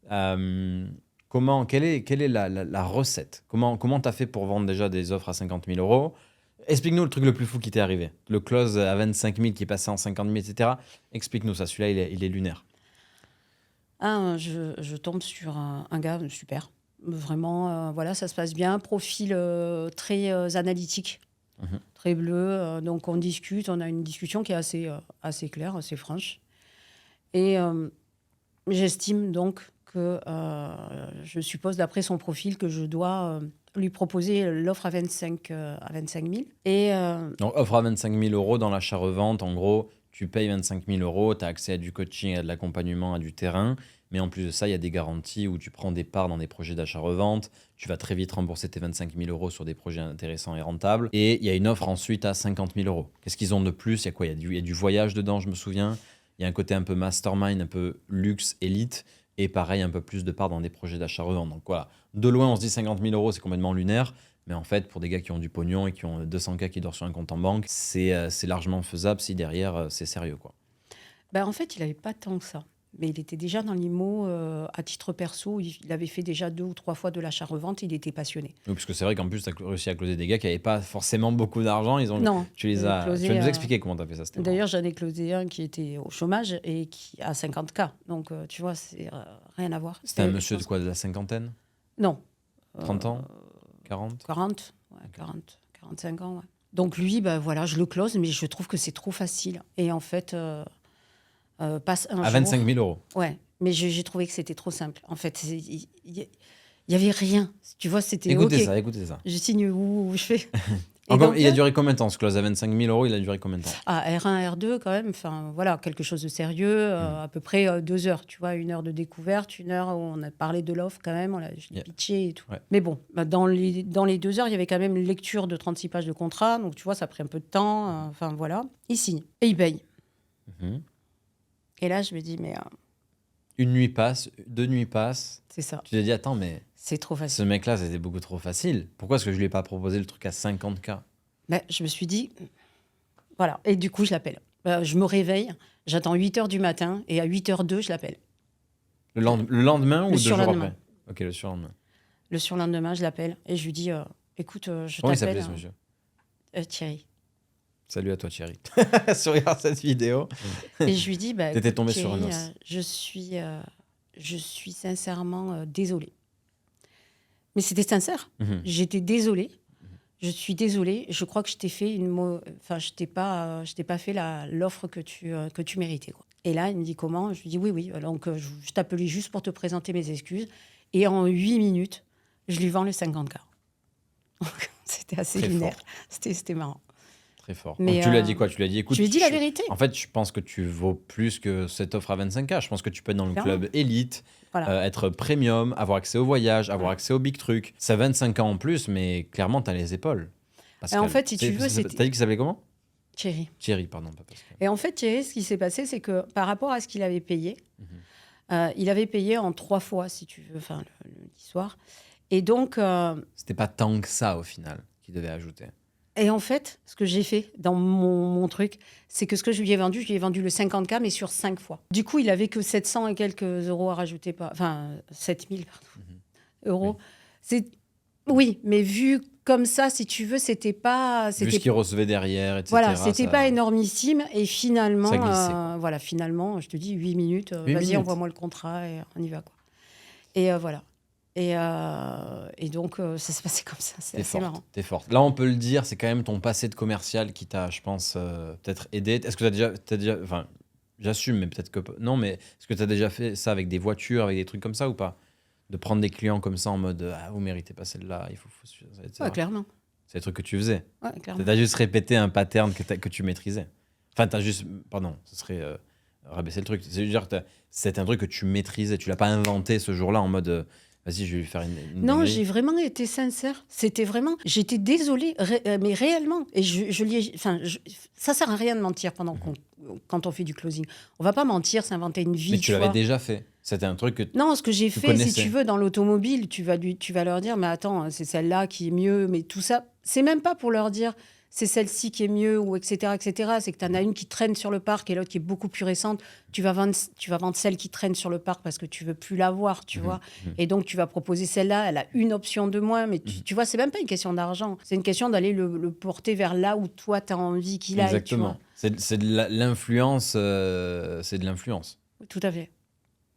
Speaker 2: Quelle est la recette? Comment t'as fait pour vendre déjà des offres à 50 000 euros? Explique-nous le truc le plus fou qui t'est arrivé. Le close à 25 000 qui est passé en 50 000, etc. Explique-nous ça. Celui-là, il est lunaire.
Speaker 1: Ah, je tombe sur un gars super. Vraiment, voilà, ça se passe bien. Profil très analytique, très bleu. Donc, on discute. On a une discussion qui est assez claire, assez franche. Et j'estime donc que je suppose, d'après son profil, que je dois lui proposer l'offre à 25 000. Et
Speaker 2: Donc, offre à 25 000 euros dans l'achat-revente. En gros, tu payes 25 000 euros, tu as accès à du coaching, à de l'accompagnement, à du terrain. Mais en plus de ça, il y a des garanties où tu prends des parts dans des projets d'achat-revente. Tu vas très vite rembourser tes 25 000 euros sur des projets intéressants et rentables. Et il y a une offre ensuite à 50 000 euros. Qu'est-ce qu'ils ont de plus? Il y a quoi? Il y a du voyage dedans, je me souviens. Il y a un côté un peu mastermind, un peu luxe, élite. Et pareil, un peu plus de parts dans des projets d'achat-revente. Donc voilà, de loin, on se dit 50 000 euros, c'est complètement lunaire. Mais en fait, pour des gars qui ont du pognon et qui ont 200K qui dorment sur un compte en banque, c'est largement faisable si derrière, c'est sérieux, quoi.
Speaker 1: ben, en fait, il n'avait pas tant que ça. Mais il était déjà dans l'IMO à titre perso. Il avait fait déjà 2 ou 3 fois de l'achat-revente. Il était passionné.
Speaker 2: Oui, parce que c'est vrai qu'en plus, tu as réussi à closer des gars qui n'avaient pas forcément beaucoup d'argent.
Speaker 1: Non,
Speaker 2: Tu vas nous expliquer comment tu as fait ça.
Speaker 1: D'ailleurs, j'en ai closé un qui était au chômage et qui a 50K. Donc, tu vois, c'est rien à voir.
Speaker 2: C'était un monsieur de quoi, de la cinquantaine?
Speaker 1: Non.
Speaker 2: 30 ans? 40?
Speaker 1: 40, ouais, 40, 45 ans, ouais. Donc lui, ben voilà, je le close, mais je trouve que c'est trop facile. Et en fait, passe un jour...
Speaker 2: À 25 000 euros.
Speaker 1: Ouais, mais j'ai trouvé que c'était trop simple. En fait, il Il y avait rien. Tu vois, c'était
Speaker 2: Écoutez
Speaker 1: OK.
Speaker 2: ça, écoutez ça.
Speaker 1: Je signe où je fais. Et
Speaker 2: Encore,
Speaker 1: donc
Speaker 2: il a
Speaker 1: là,
Speaker 2: duré combien de temps ce close à 25 000 €? Il a duré combien de temps?
Speaker 1: R1, R2 quand même, enfin voilà, quelque chose de sérieux, à peu près 2 heures, tu vois, 1 heure de découverte, 1 heure où on a parlé de l'offre quand même, je l'ai
Speaker 2: Yeah.
Speaker 1: pitché et tout.
Speaker 2: Ouais.
Speaker 1: Mais bon, dans les 2 heures, il y avait quand même une lecture de 36 pages de contrat, donc tu vois, ça a pris un peu de temps, enfin voilà. Il signe et il paye.
Speaker 2: Mhm.
Speaker 1: Et là, je me dis, mais
Speaker 2: Une nuit passe, 2 nuits passent.
Speaker 1: c'est ça,
Speaker 2: Tu t'es dit, attends, mais
Speaker 1: c'est trop
Speaker 2: ce
Speaker 1: facile.
Speaker 2: mec-là, c'était beaucoup trop facile. Pourquoi est-ce que je lui ai pas proposé le truc à 50K?
Speaker 1: Mais je me suis dit, voilà. Et du coup, je l'appelle. Je me réveille, j'attends 8 heures du matin, et à 8h02, je l'appelle.
Speaker 2: Le lendemain ou
Speaker 1: Le
Speaker 2: 2 jours
Speaker 1: surlendemain.
Speaker 2: après? Ok, le surlendemain.
Speaker 1: Le surlendemain, je l'appelle et je lui dis, écoute, je
Speaker 2: Comment il
Speaker 1: t'appelle,
Speaker 2: s'appelait ce monsieur?
Speaker 1: Thierry.
Speaker 2: Salut à toi, Thierry. Si tu regardes cette vidéo.
Speaker 1: Et je lui dis, bah,
Speaker 2: T'étais
Speaker 1: écoute,
Speaker 2: tombé sur
Speaker 1: Thierry,
Speaker 2: un os.
Speaker 1: je suis sincèrement désolée. Mais c'était sincère.
Speaker 2: Mhm.
Speaker 1: J'étais désolée. Je suis désolée. Je crois que je t'ai fait enfin, je t'ai pas fait l'offre que tu méritais, quoi. Et là, il me dit comment? Je lui dis oui, oui. Donc, je t'appelais juste pour te présenter mes excuses. Et en 8 minutes, je lui vends le 50K. C'était assez
Speaker 2: Très
Speaker 1: lunaire.
Speaker 2: fort.
Speaker 1: C'était marrant.
Speaker 2: Très fort.
Speaker 1: Mais,
Speaker 2: Donc, tu lui as dit quoi? Tu lui as dit, écoute,
Speaker 1: Je lui ai dit la vérité.
Speaker 2: En fait, je pense que tu vaux plus que cette offre à 25K. Je pense que tu peux être dans le
Speaker 1: Clairement.
Speaker 2: club élite,
Speaker 1: Voilà.
Speaker 2: être premium, avoir accès au voyage, avoir
Speaker 1: Ouais.
Speaker 2: accès aux big trucs. Ça 25 ans en plus, mais clairement, tu as les épaules.
Speaker 1: Et en fait, si tu veux, c'était
Speaker 2: T'as dit qu'il s'appelait comment?
Speaker 1: Thierry.
Speaker 2: Thierry, pardon, pas Pascal.
Speaker 1: Et en fait, Thierry, ce qui s'est passé, c'est que par rapport à ce qu'il avait payé, il avait payé en 3 fois, si tu veux, enfin, le soir. Et donc,
Speaker 2: C'était pas tant que ça au final qu'il devait ajouter.
Speaker 1: et en fait, ce que j'ai fait dans mon truc, c'est que ce que je lui ai vendu le 50K, mais sur 5 fois. Du coup, il avait que 700 et quelques euros à rajouter, enfin, 7000 euros. Oui, mais vu comme ça, si tu veux, c'était pas...
Speaker 2: Vu ce qu'il recevait derrière, etc.
Speaker 1: Voilà, c'était
Speaker 2: ça-
Speaker 1: pas énormissime. Et finalement,
Speaker 2: Ça glissait, quoi.
Speaker 1: voilà, finalement, je te dis 8 minutes,
Speaker 2: 8
Speaker 1: vas-y,
Speaker 2: minutes.
Speaker 1: envoie-moi le contrat et on y va, quoi. Et voilà. Et donc, ça s'est passé comme ça. C'est
Speaker 2: T'es
Speaker 1: assez
Speaker 2: forte,
Speaker 1: marrant.
Speaker 2: t'es forte. Là, on peut le dire, c'est quand même ton passé de commercial qui t'a, je pense, peut-être aidé. Est-ce que t'as déjà, enfin, j'assume, mais peut-être que non, mais est-ce que t'as déjà fait ça avec des voitures, avec des trucs comme ça ou pas? De prendre des clients comme ça en mode, ah, vous méritez pas celle-là, il faut etc.
Speaker 1: Ouais, clairement.
Speaker 2: C'est des trucs que tu faisais.
Speaker 1: Ouais, clairement.
Speaker 2: T'as juste répété un pattern que tu maîtrisais. Enfin, t'as juste, pardon, ce serait rabaisser le truc. C'est un truc que tu maîtrisais. Tu l'as pas inventé ce jour-là en mode, vas-y, je vais lui faire une
Speaker 1: Non,
Speaker 2: dinguerie.
Speaker 1: j'ai vraiment été sincère. C'était vraiment... J'étais désolée, mais réellement. Et je lui ai... Enfin, ça sert à rien de mentir quand on fait du closing. On va pas mentir, s'inventer une vie,
Speaker 2: Mais tu l'avais
Speaker 1: vois.
Speaker 2: déjà fait. C'était un truc que
Speaker 1: Non, ce que j'ai fait, si
Speaker 2: connaissais.
Speaker 1: tu veux, dans l'automobile, tu vas leur dire, mais attends, c'est celle-là qui est mieux, mais tout ça, c'est même pas pour leur dire, c'est celle-ci qui est mieux, ou etc., etc. C'est que tu en as une qui traîne sur le parc et l'autre qui est beaucoup plus récente. Tu vas vendre celle qui traîne sur le parc parce que tu veux plus la voir, tu vois. Et donc, tu vas proposer celle-là, elle a une option de moins, mais tu vois, c'est même pas une question d'argent. C'est une question d'aller le porter vers là où toi, tu as envie qu'il aille, tu
Speaker 2: Exactement.
Speaker 1: vois.
Speaker 2: C'est de l'influence. C'est de l'influence.
Speaker 1: Tout à fait.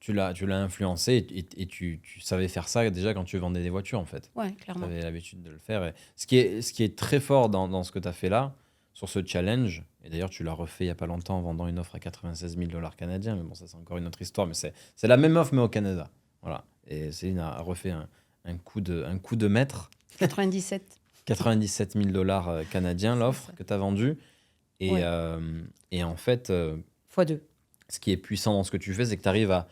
Speaker 2: Tu l'as influencé et tu savais faire ça déjà quand tu vendais des voitures, en fait.
Speaker 1: Ouais,
Speaker 2: Tu
Speaker 1: clairement.
Speaker 2: avais l'habitude de le faire. Et ce qui est très fort dans ce que tu as fait là, sur ce challenge, et d'ailleurs tu l'as refait il n'y a pas longtemps en vendant une offre à 96 000 $ canadiens, mais bon, ça c'est encore une autre histoire, mais c'est la même offre mais au Canada. Voilà. Et Céline a refait un coup de maître.
Speaker 1: 97.
Speaker 2: 97 000 $ canadiens, l'offre
Speaker 1: ça.
Speaker 2: que tu as vendue. Et,
Speaker 1: Ouais.
Speaker 2: et en fait,
Speaker 1: x2.
Speaker 2: ce qui est puissant dans ce que tu fais, c'est que tu arrives à...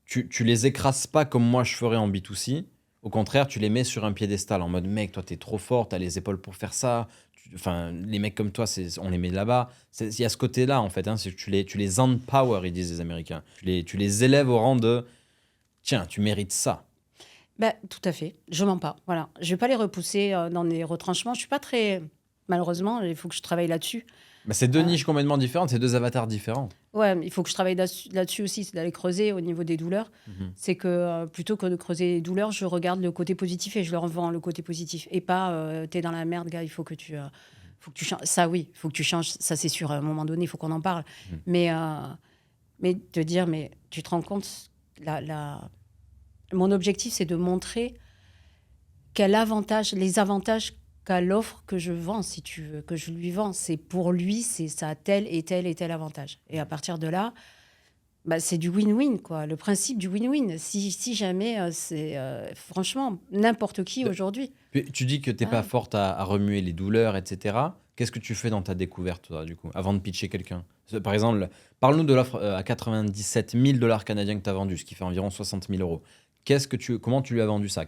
Speaker 2: Tu les écrases pas comme moi je ferais en B2C. Au contraire, tu les mets sur un piédestal en mode mec, toi t'es trop fort, t'as les épaules pour faire ça. Enfin, les mecs comme toi, on les met là-bas. Il y a ce côté-là en fait. C'est que tu les empower, ils disent les Américains. Tu les élèves au rang de tiens, tu mérites ça.
Speaker 1: Bah, tout à fait. Je mens pas. Voilà. Je vais pas les repousser dans des retranchements. Je suis pas très... Malheureusement, il faut que je travaille là-dessus.
Speaker 2: Bah, c'est deux niches complètement différentes, c'est deux avatars différents.
Speaker 1: Ouais, mais il faut que je travaille là-dessus aussi, c'est d'aller creuser au niveau des douleurs. C'est que plutôt que de creuser les douleurs, je regarde le côté positif et je leur vends le côté positif. Et pas, t'es dans la merde, gars, il faut que tu changes. Ça, oui, il faut que tu changes. Ça, c'est sûr. À un moment donné, il faut qu'on en parle. Mais te dire, mais tu te rends compte, mon objectif, c'est de montrer les avantages qu'a l'offre que je vends, si tu veux, que je lui vends. C'est pour lui, ça a tel et tel et tel avantage. Et à partir de là, Bah, c'est du win-win, quoi. Le principe du win-win. Si jamais, franchement, n'importe qui
Speaker 2: De-
Speaker 1: aujourd'hui.
Speaker 2: Puis, tu dis que tu n'es pas
Speaker 1: Ah.
Speaker 2: forte à remuer les douleurs, etc. Qu'est-ce que tu fais dans ta découverte, toi, du coup, avant de pitcher quelqu'un? Par exemple, parle-nous de l'offre à 97 000 dollars canadiens que tu as vendu, ce qui fait environ 60 000 euros. Comment tu lui as vendu ça?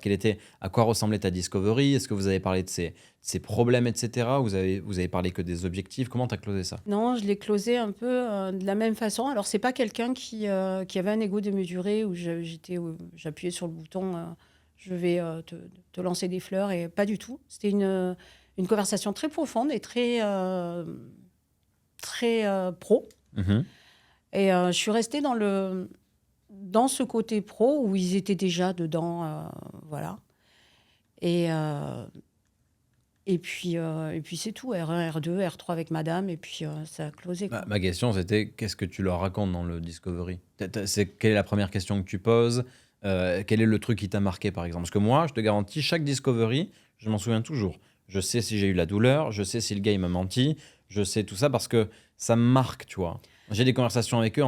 Speaker 2: À quoi ressemblait ta discovery? Est-ce que vous avez parlé de ses problèmes, etc. Vous avez parlé que des objectifs? Comment tu as closé ça?
Speaker 1: Non, je l'ai closé un peu de la même façon. Alors, c'est pas quelqu'un qui avait un ego démesuré où j'appuyais sur le bouton, je vais te lancer des fleurs, et pas du tout. C'était une conversation très profonde et très pro.
Speaker 2: Mhm.
Speaker 1: Et je suis restée dans ce côté pro où ils étaient déjà dedans, voilà. Et, euh, et puis c'est tout, R1, R2, R3 avec madame, et puis ça a closé, quoi.
Speaker 2: Ma question, c'était qu'est-ce que tu leur racontes dans le discovery? Quelle est la première question que tu poses? Quel est le truc qui t'a marqué, par exemple? Parce que moi, je te garantis, chaque discovery, je m'en souviens toujours. Je sais si j'ai eu la douleur, je sais si le gars il m'a menti, je sais tout ça parce que ça me marque, tu vois. J'ai des conversations avec eux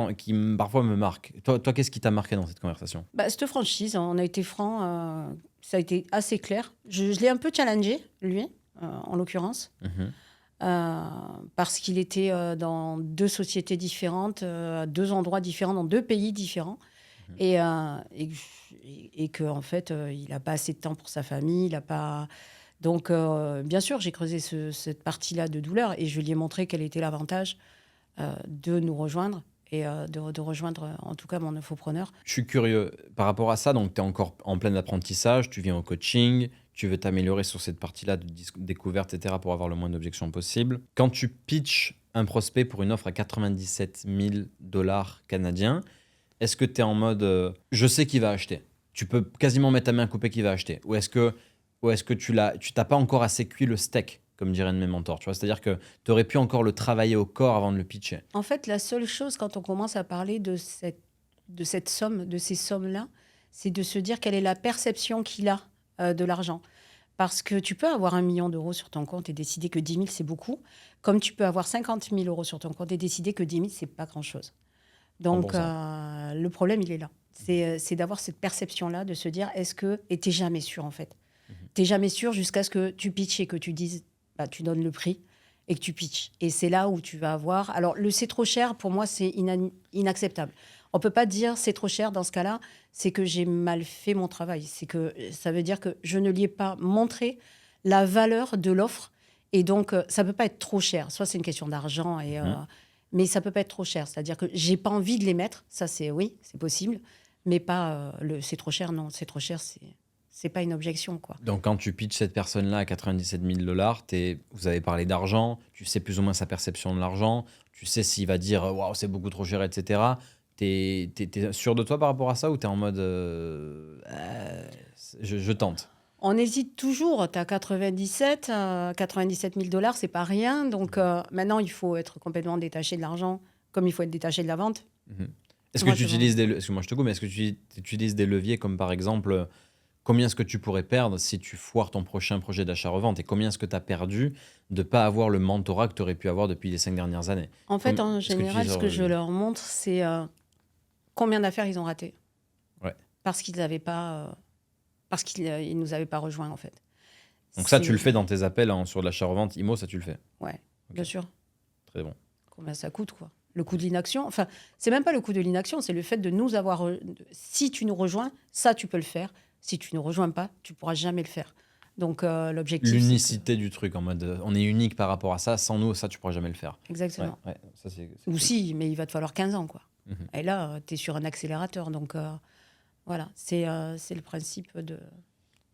Speaker 2: parfois me marquent. Toi, qu'est-ce qui t'a marqué dans cette conversation?
Speaker 1: Bah, cette franchise, on a été franc, ça a été assez clair. Je l'ai un peu challengé, lui, en l'occurrence,
Speaker 2: Mhm.
Speaker 1: parce qu'il était dans deux sociétés différentes, à deux endroits différents, dans deux pays différents. Et que en fait, il n'a pas assez de temps pour sa famille, il a pas. Donc, bien sûr, j'ai creusé cette partie-là de douleur et je lui ai montré quel était l'avantage de nous rejoindre et de rejoindre, en tout cas, mon infopreneur.
Speaker 2: Je suis curieux par rapport à ça. Donc, tu es encore en plein apprentissage, tu viens au coaching, tu veux t'améliorer sur cette partie-là de découverte, etc., pour avoir le moins d'objections possible. Quand tu pitches un prospect pour une offre à 97 000 dollars canadiens, est-ce que tu es en mode je sais qu'il va acheter? Tu peux quasiment mettre ta main à couper qu'il va acheter. Ou est-ce que tu t'as pas encore assez cuit le steak, comme dirait un de mes mentors, tu vois? C'est-à-dire que tu aurais pu encore le travailler au corps avant de le pitcher.
Speaker 1: En fait, la seule chose, quand on commence à parler de cette somme, de ces sommes-là, c'est de se dire quelle est la perception qu'il a de l'argent. Parce que tu peux avoir 1 million d'euros sur ton compte et décider que 10 000, c'est beaucoup, comme tu peux avoir 50 000 euros sur ton compte et décider que 10 000, c'est pas grand-chose. Donc, le problème, il est là. C'est d'avoir cette perception-là, de se dire, est-ce que... Et t'es jamais sûr, en fait. T'es jamais sûr jusqu'à ce que tu pitches et que tu dises, bah, tu donnes le prix et que tu pitches. Et c'est là où tu vas avoir... Alors, le c'est trop cher, pour moi, c'est inacceptable. On peut pas dire c'est trop cher dans ce cas-là, c'est que j'ai mal fait mon travail. C'est que ça veut dire que je ne lui ai pas montré la valeur de l'offre. Et donc, ça peut pas être trop cher. Soit c'est une question d'argent, mais ça peut pas être trop cher. C'est-à-dire que j'ai pas envie de les mettre. Ça, oui, c'est possible. Mais pas c'est trop cher, non. C'est trop cher, c'est pas une objection, quoi.
Speaker 2: Donc, quand tu pitches cette personne-là à 97 000 dollars, vous avez parlé d'argent, tu sais plus ou moins sa perception de l'argent, tu sais s'il va dire waouh, c'est beaucoup trop cher, etc. T'es sûr de toi par rapport à ça ou t'es en mode je tente?
Speaker 1: On hésite toujours. Tu as 97 000 dollars, c'est pas rien. Donc maintenant, il faut être complètement détaché de l'argent, comme il faut être détaché de la vente.
Speaker 2: Mhm. Est-ce que
Speaker 1: Moi,
Speaker 2: tu utilises excuse-moi, je te coupe, mais est-ce que tu utilises des leviers comme par exemple combien est-ce que tu pourrais perdre si tu foires ton prochain projet d'achat-revente et combien est-ce que tu as perdu de ne pas avoir le mentorat que tu aurais pu avoir depuis les 5 dernières années?
Speaker 1: En fait, en
Speaker 2: Est-ce que tu
Speaker 1: général,
Speaker 2: utilises
Speaker 1: ce que je leur montre, c'est combien d'affaires ils ont raté.
Speaker 2: Ouais.
Speaker 1: Parce qu'ils n'avaient pas, parce qu'ils nous avaient pas rejoints, en fait.
Speaker 2: Donc ça, tu le fais dans tes appels sur de l'achat-revente IMO, ça tu le fais?
Speaker 1: Ouais,
Speaker 2: Ok.
Speaker 1: bien sûr.
Speaker 2: Très bon.
Speaker 1: Combien ça coûte, quoi. Le coût de l'inaction, enfin, c'est même pas le coût de l'inaction, c'est le fait de nous avoir... Si tu nous rejoins, ça, tu peux le faire. Si tu ne rejoins pas, tu pourras jamais le faire. Donc, l'objectif...
Speaker 2: L'unicité du truc, en mode on est unique par rapport à ça, sans nous, ça, tu pourras jamais le faire.
Speaker 1: Exactement.
Speaker 2: Ouais, ça, c'est
Speaker 1: Ou
Speaker 2: cool.
Speaker 1: si, mais il va te falloir 15 ans, quoi.
Speaker 2: Mhm.
Speaker 1: Et là, tu es sur un accélérateur. Donc, voilà, c'est le principe de...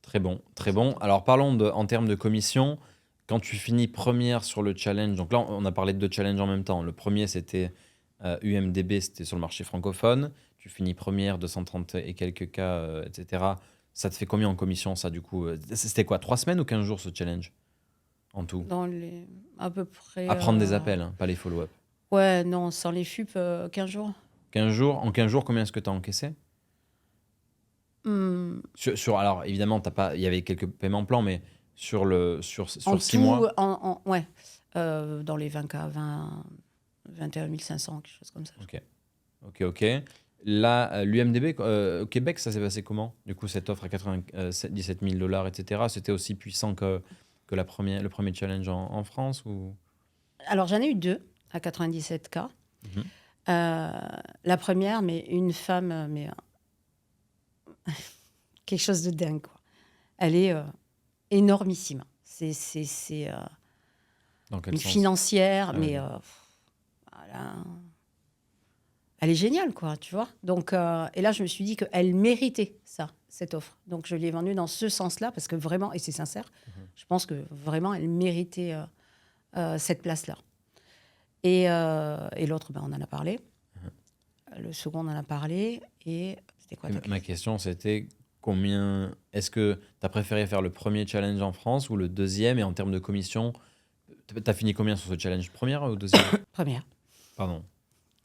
Speaker 2: Très bon, très bon. Alors parlons en termes de commission. Quand tu finis première sur le challenge, donc là on a parlé de deux challenges en même temps. Le premier c'était UMDB, c'était sur le marché francophone. Tu finis première, 230 et quelques cas, etc. Ça te fait combien en commission ça du coup? C'était quoi, 3 semaines ou 15 jours ce challenge en tout?
Speaker 1: Dans les... À peu près...
Speaker 2: À prendre des appels, hein, pas les follow-up.
Speaker 1: Ouais, non, sans les FUP, 15 jours.
Speaker 2: 15 jours, en 15 jours, combien est-ce que tu as encaissé? Alors évidemment, il y avait quelques paiements plans, mais sur
Speaker 1: En
Speaker 2: 6
Speaker 1: tout,
Speaker 2: mois.
Speaker 1: ouais, dans les 20K, 21 500, quelque chose comme ça.
Speaker 2: Ok. Ok. Là, l'UMDB au Québec, ça s'est passé comment? Du coup, cette offre à 97 000 $, etc., c'était aussi puissant que le premier challenge en France ou...
Speaker 1: Alors, j'en ai eu 2 à 97K.
Speaker 2: Mhm.
Speaker 1: La première, mais une femme, mais quelque chose de dingue, quoi. Elle est énormissime. C'est
Speaker 2: Dans quel
Speaker 1: une
Speaker 2: sens?
Speaker 1: financière,
Speaker 2: Ah
Speaker 1: mais
Speaker 2: oui.
Speaker 1: elle est géniale, quoi, tu vois. Donc, et là, je me suis dit qu'elle méritait ça, cette offre. Donc, je l'ai vendue dans ce sens-là, parce que vraiment, et c'est sincère, je pense que vraiment, elle méritait cette place-là. Et l'autre, ben, on en a parlé. Le second, on en a parlé. Et c'était quoi ta
Speaker 2: Ma question, c'était combien... Est-ce que tu as préféré faire le premier challenge en France ou le deuxième? Et en termes de commission, tu as fini combien sur ce challenge? Première ou deuxième?
Speaker 1: première?
Speaker 2: Pardon,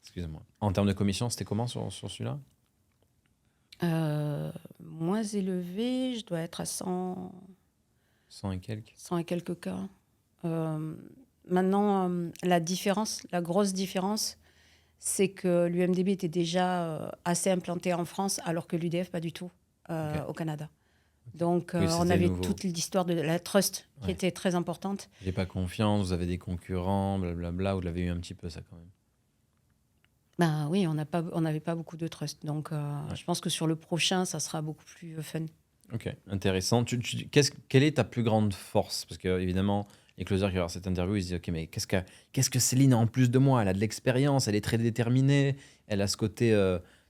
Speaker 2: excusez-moi. En termes de commission, c'était comment sur celui-là?
Speaker 1: Moins élevé, je dois être à 100,
Speaker 2: 100 et quelques?
Speaker 1: 100 et quelques cas. Maintenant, la différence, la grosse différence, c'est que l'UMDB était déjà assez implanté en France, alors que l'UDF, pas du tout,
Speaker 2: Ok.
Speaker 1: au Canada. Donc,
Speaker 2: Oui,
Speaker 1: on
Speaker 2: c'était
Speaker 1: avait
Speaker 2: nouveau.
Speaker 1: toute l'histoire de la trust qui
Speaker 2: Ouais.
Speaker 1: était très importante.
Speaker 2: J'ai pas confiance, vous avez des concurrents, blablabla, vous l'avez eu un petit peu ça quand même.
Speaker 1: Ben oui, on n'avait pas beaucoup de trust. Donc,
Speaker 2: Ouais.
Speaker 1: je pense que sur le prochain, ça sera beaucoup plus fun.
Speaker 2: Ok, intéressant. Quelle est ta plus grande force? Parce que évidemment, les closers qui vont voir cette interview, ils se disent ok, mais qu'est-ce que Céline a en plus de moi? Elle a de l'expérience, elle est très déterminée, elle a ce côté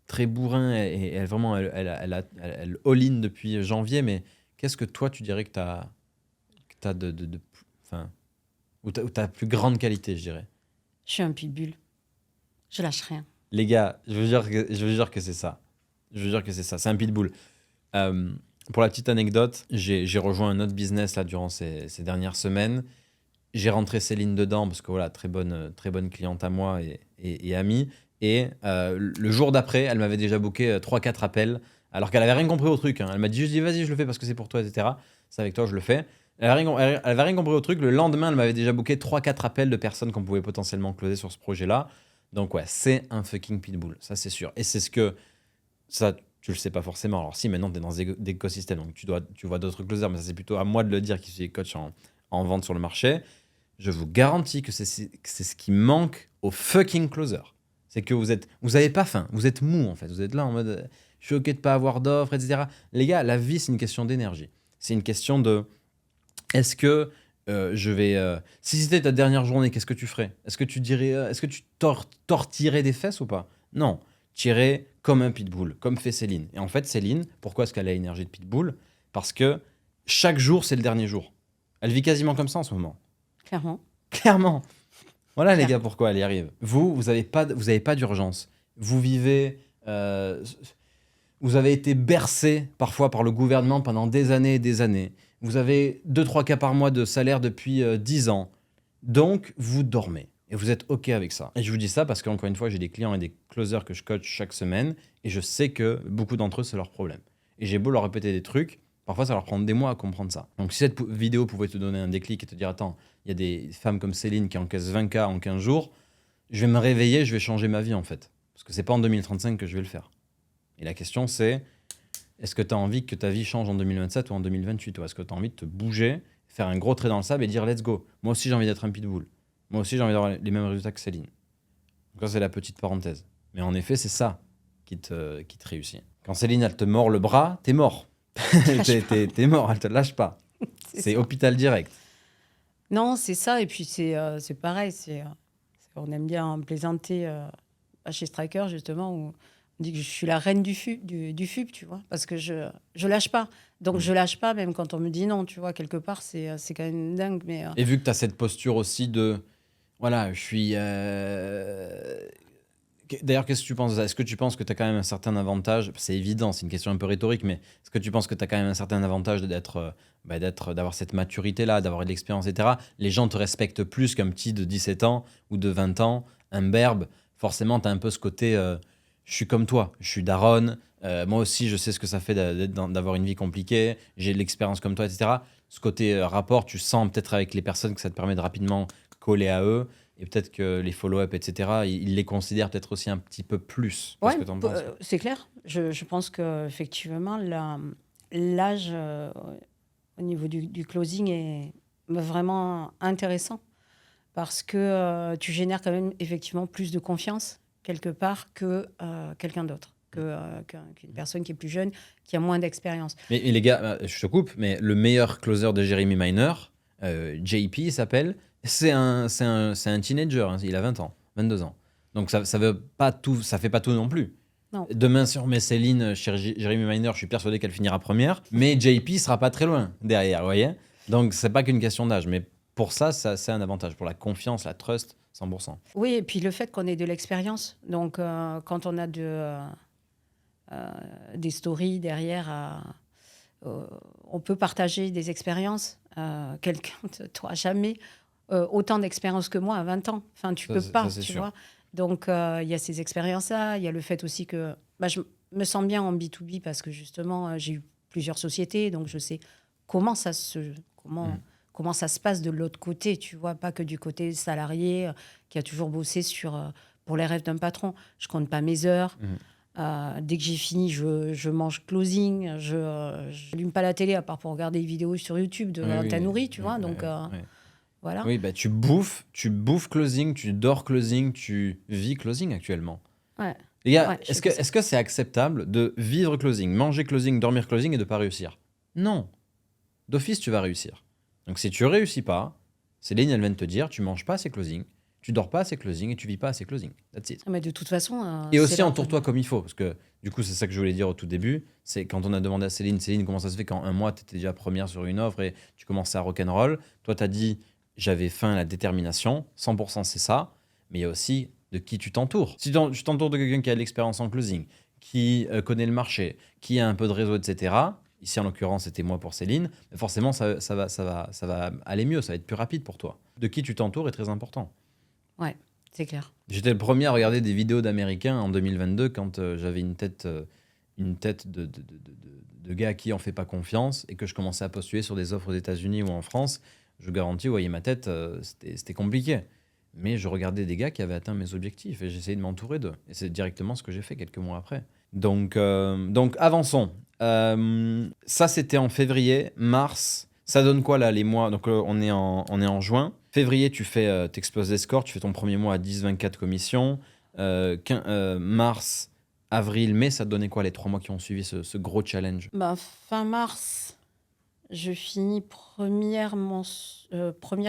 Speaker 2: très bourrin et elle vraiment elle all-in depuis janvier. Mais qu'est-ce que toi tu dirais que t'as enfin, ou ta plus grande qualité, je dirais?
Speaker 1: Je suis un pitbull. Je lâche rien.
Speaker 2: Les gars, je veux dire que c'est ça. Je veux dire que c'est ça. C'est un pitbull. Euh, pour la petite anecdote, j'ai rejoint un autre business là durant ces dernières semaines. J'ai rentré Céline dedans parce que voilà, très bonne cliente à moi et amie. Et le jour d'après, elle m'avait déjà booké 3-4 appels alors qu'elle avait rien compris au truc. Hein. Elle m'a dit juste dit vas-y, je le fais parce que c'est pour toi, etc. C'est avec toi, je le fais. Elle avait rien compris au truc. Le lendemain, elle m'avait déjà booké 3-4 appels de personnes qu'on pouvait potentiellement closer sur ce projet-là. Donc ouais, c'est un fucking pitbull, ça c'est sûr. Et c'est ce que ça, tu le sais pas forcément. Alors si maintenant tu es dans des écosystèmes, donc tu vois d'autres closers, mais ça c'est plutôt à moi de le dire qui suis coach en vente sur le marché. Je vous garantis que c'est ce qui manque aux fucking closers. C'est que vous avez pas faim, vous êtes mou en fait. Vous êtes là en mode je suis ok de pas avoir d'offres, etc. Les gars, la vie c'est une question d'énergie. C'est une question de est-ce que je vais. Si c'était ta dernière journée, qu'est-ce que tu ferais? Est-ce que tu dirais. Est-ce que tu tortillerais des fesses ou pas? Non. Tu irais comme un pitbull, comme fait Céline. Et en fait, Céline, pourquoi est-ce qu'elle a l'énergie de pitbull? Parce que chaque jour, c'est le dernier jour. Elle vit quasiment comme ça en ce moment.
Speaker 1: Clairement.
Speaker 2: Clairement. Voilà, les
Speaker 1: Clairement.
Speaker 2: gars, pourquoi elle y arrive. Vous avez pas d'urgence. Vous vivez. Vous avez été bercé parfois par le gouvernement pendant des années et des années. Vous avez 2-3 cas par mois de salaire depuis 10 ans. Donc, vous dormez. Et vous êtes OK avec ça. Et je vous dis ça parce qu'encore une fois, j'ai des clients et des closers que je coach chaque semaine. Et je sais que beaucoup d'entre eux, c'est leur problème. Et j'ai beau leur répéter des trucs, parfois ça leur prend des mois à comprendre ça. Donc, si cette vidéo pouvait te donner un déclic et te dire attends, il y a des femmes comme Céline qui encaissent 20K en 15 jours, je vais me réveiller, je vais changer ma vie en fait. Parce que c'est pas en 2035 que je vais le faire. Et la question c'est, est-ce que tu as envie que ta vie change en 2027 ou en 2028? Ou est-ce que tu as envie de te bouger, faire un gros trait dans le sable et dire let's go? Moi aussi j'ai envie d'être un pitbull. Moi aussi j'ai envie d'avoir les mêmes résultats que Céline. Donc ça c'est la petite parenthèse. Mais en effet c'est ça qui te réussit. Quand Céline elle te mord le bras, t'es mort. T'es mort, elle te lâche pas. C'est
Speaker 1: ça.
Speaker 2: hôpital direct.
Speaker 1: Non, c'est ça. Et puis, c'est pareil. On aime bien plaisanter chez Striker, justement, où on dit que je suis la reine du FUP, tu vois, parce que je lâche pas. Donc, je lâche pas, même quand on me dit non, tu vois, quelque part, c'est quand même dingue. Mais
Speaker 2: Et vu que tu as cette posture aussi de... Voilà, je suis... D'ailleurs, qu'est-ce que tu penses de ça? Est-ce que tu penses que tu as quand même un certain avantage? C'est évident, c'est une question un peu rhétorique, mais est-ce que tu penses que tu as quand même un certain avantage d'avoir cette maturité-là, d'avoir de l'expérience, etc. Les gens te respectent plus qu'un petit de 17 ans ou de 20 ans, un berbe. Forcément, tu as un peu ce côté je suis comme toi, je suis daronne. Moi aussi, je sais ce que ça fait d'avoir une vie compliquée. J'ai de l'expérience comme toi, etc. Ce côté rapport, tu sens peut-être avec les personnes que ça te permet de rapidement coller à eux Et peut-être que les follow-up, etc., ils les considèrent peut-être aussi un petit peu plus.
Speaker 1: Ouais,
Speaker 2: Qu'est-ce que tu en penses?
Speaker 1: c'est clair. Je pense qu'effectivement, l'âge au niveau du closing est vraiment intéressant parce que tu génères quand même effectivement plus de confiance quelque part que quelqu'un d'autre, qu'une personne qui est plus jeune, qui a moins d'expérience.
Speaker 2: Mais les gars, je te coupe, mais le meilleur closer de Jeremy Miner, JP, il s'appelle, c'est un teenager, hein, il a 20 ans, 22 ans. Donc ça veut pas tout, ça fait pas tout non plus.
Speaker 1: Non.
Speaker 2: Demain, si on met Céline chez Jeremy Miner, je suis persuadé qu'elle finira première, mais JP sera pas très loin derrière, vous voyez. Donc c'est pas qu'une question d'âge, mais pour ça, c'est un avantage. Pour la confiance, la trust, 100%.
Speaker 1: Oui, et puis le fait qu'on ait de l'expérience. Donc quand on a des stories derrière, on peut partager des expériences. Quelqu'un ne t'aura jamais autant d'expérience que moi à 20 ans. Enfin, tu peux pas, tu vois. Donc, il y a ces expériences-là. Il y a le fait aussi que je me sens bien en B2B parce que justement, j'ai eu plusieurs sociétés. Donc, je sais comment ça se passe de l'autre côté, tu vois. Pas que du côté salarié qui a toujours bossé pour les rêves d'un patron. Je compte pas mes heures. Dès que j'ai fini, je mange closing. Je n'allume pas la télé à part pour regarder des vidéos sur YouTube de Tanouri, tu vois. Donc, voilà.
Speaker 2: Oui, bah, tu bouffes closing, tu dors closing, tu vis closing actuellement.
Speaker 1: Ouais.
Speaker 2: Les gars, est-ce que c'est acceptable de vivre closing, manger closing, dormir closing et de ne pas réussir? Non. D'office, tu vas réussir. Donc si tu réussis pas, Céline, elle vient de te dire, tu manges pas assez closing, tu dors pas assez closing et tu vis pas assez closing. That's it.
Speaker 1: Mais de toute façon...
Speaker 2: et aussi entoure-toi comme il faut. Parce que du coup, c'est ça que je voulais dire au tout début. C'est quand on a demandé à Céline, comment ça se fait qu'en un mois, tu étais déjà première sur une offre et tu commençais à rock'n'roll. Toi, tu as dit, j'avais faim à la détermination. 100% c'est ça. Mais il y a aussi de qui tu t'entoures. Si tu t'entoures de quelqu'un qui a de l'expérience en closing, qui connaît le marché, qui a un peu de réseau, etc. Ici, en l'occurrence, c'était moi pour Céline. Mais forcément, ça va aller mieux. Ça va être plus rapide pour toi. De qui tu t'entoures est très important.
Speaker 1: Ouais, c'est clair.
Speaker 2: J'étais le premier à regarder des vidéos d'Américains en 2022 quand j'avais une tête de gars à qui on fait pas confiance et que je commençais à postuler sur des offres aux États-Unis ou en France. Je garantis, vous voyez ma tête, c'était compliqué. Mais je regardais des gars qui avaient atteint mes objectifs et j'essayais de m'entourer d'eux. Et c'est directement ce que j'ai fait quelques mois après. Donc avançons. Ça, c'était en février, mars. Ça donne quoi là, les mois? Donc on est en juin. Février, tu t'exploses des scores, tu fais ton premier mois à 10-24 commissions. Mars, avril, mai, ça te donnait quoi les 3 mois qui ont suivi ce gros challenge?
Speaker 1: Fin mars, je finis première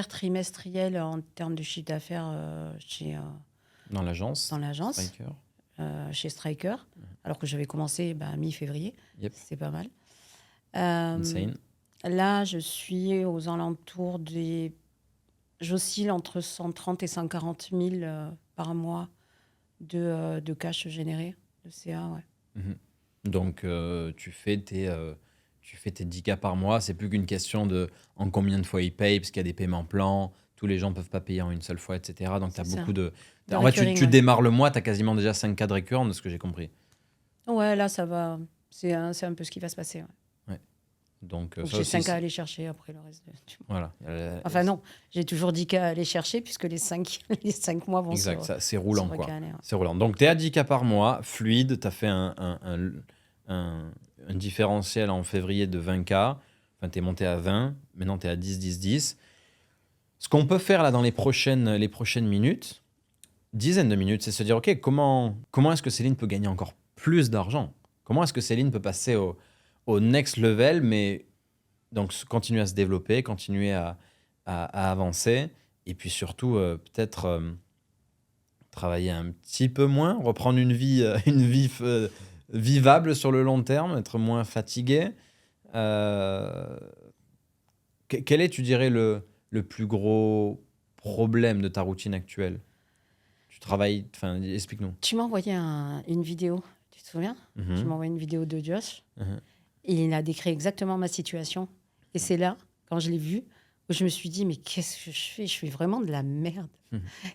Speaker 1: trimestrielle en termes de chiffre d'affaires
Speaker 2: dans l'agence.
Speaker 1: Striker. Chez Striker, alors que j'avais commencé mi-février.
Speaker 2: Yep.
Speaker 1: C'est pas mal.
Speaker 2: Insane.
Speaker 1: Là, je suis aux alentours j'oscille entre 130 et 140 000 par mois de cash généré, de CA, ouais.
Speaker 2: Donc, tu fais tes 10K par mois. C'est plus qu'une question de en combien de fois ils payent, parce qu'il y a des paiements plans. Tous les gens ne peuvent pas payer en une seule fois, etc. Donc, tu as beaucoup de... En fait, tu démarres le mois, tu as quasiment déjà 5K de récurrent, de ce que j'ai compris.
Speaker 1: Ouais, là, ça va. C'est un peu ce qui va se passer. Ouais.
Speaker 2: Donc
Speaker 1: j'ai 5K à aller chercher après le reste.
Speaker 2: Voilà.
Speaker 1: Enfin, non, j'ai toujours 10K à aller chercher, puisque les 5 mois vont
Speaker 2: exact, c'est roulant, quoi.
Speaker 1: Ouais.
Speaker 2: C'est roulant. Donc, tu es à 10K par mois, fluide. Tu as fait un différentiel en février de 20K. Enfin, tu es monté à 20. Maintenant, tu es à 10, 10, 10. Ce qu'on peut faire là dans les prochaines minutes, dizaines de minutes, c'est se dire, OK, comment est-ce que Céline peut gagner encore plus d'argent? Comment est-ce que Céline peut passer au next level, mais donc continuer à se développer, continuer à avancer, et puis surtout peut-être travailler un petit peu moins, reprendre une vie vivable sur le long terme, être moins fatigué. Quel est, tu dirais, le plus gros problème de ta routine actuelle? Tu travailles, enfin, explique-nous.
Speaker 1: Tu m'as envoyé une vidéo, tu te souviens? Tu m'as envoyé une vidéo de Josh. Et il a décrit exactement ma situation. Et c'est là, quand je l'ai vu, où je me suis dit, mais qu'est-ce que je fais? Je fais vraiment de la merde.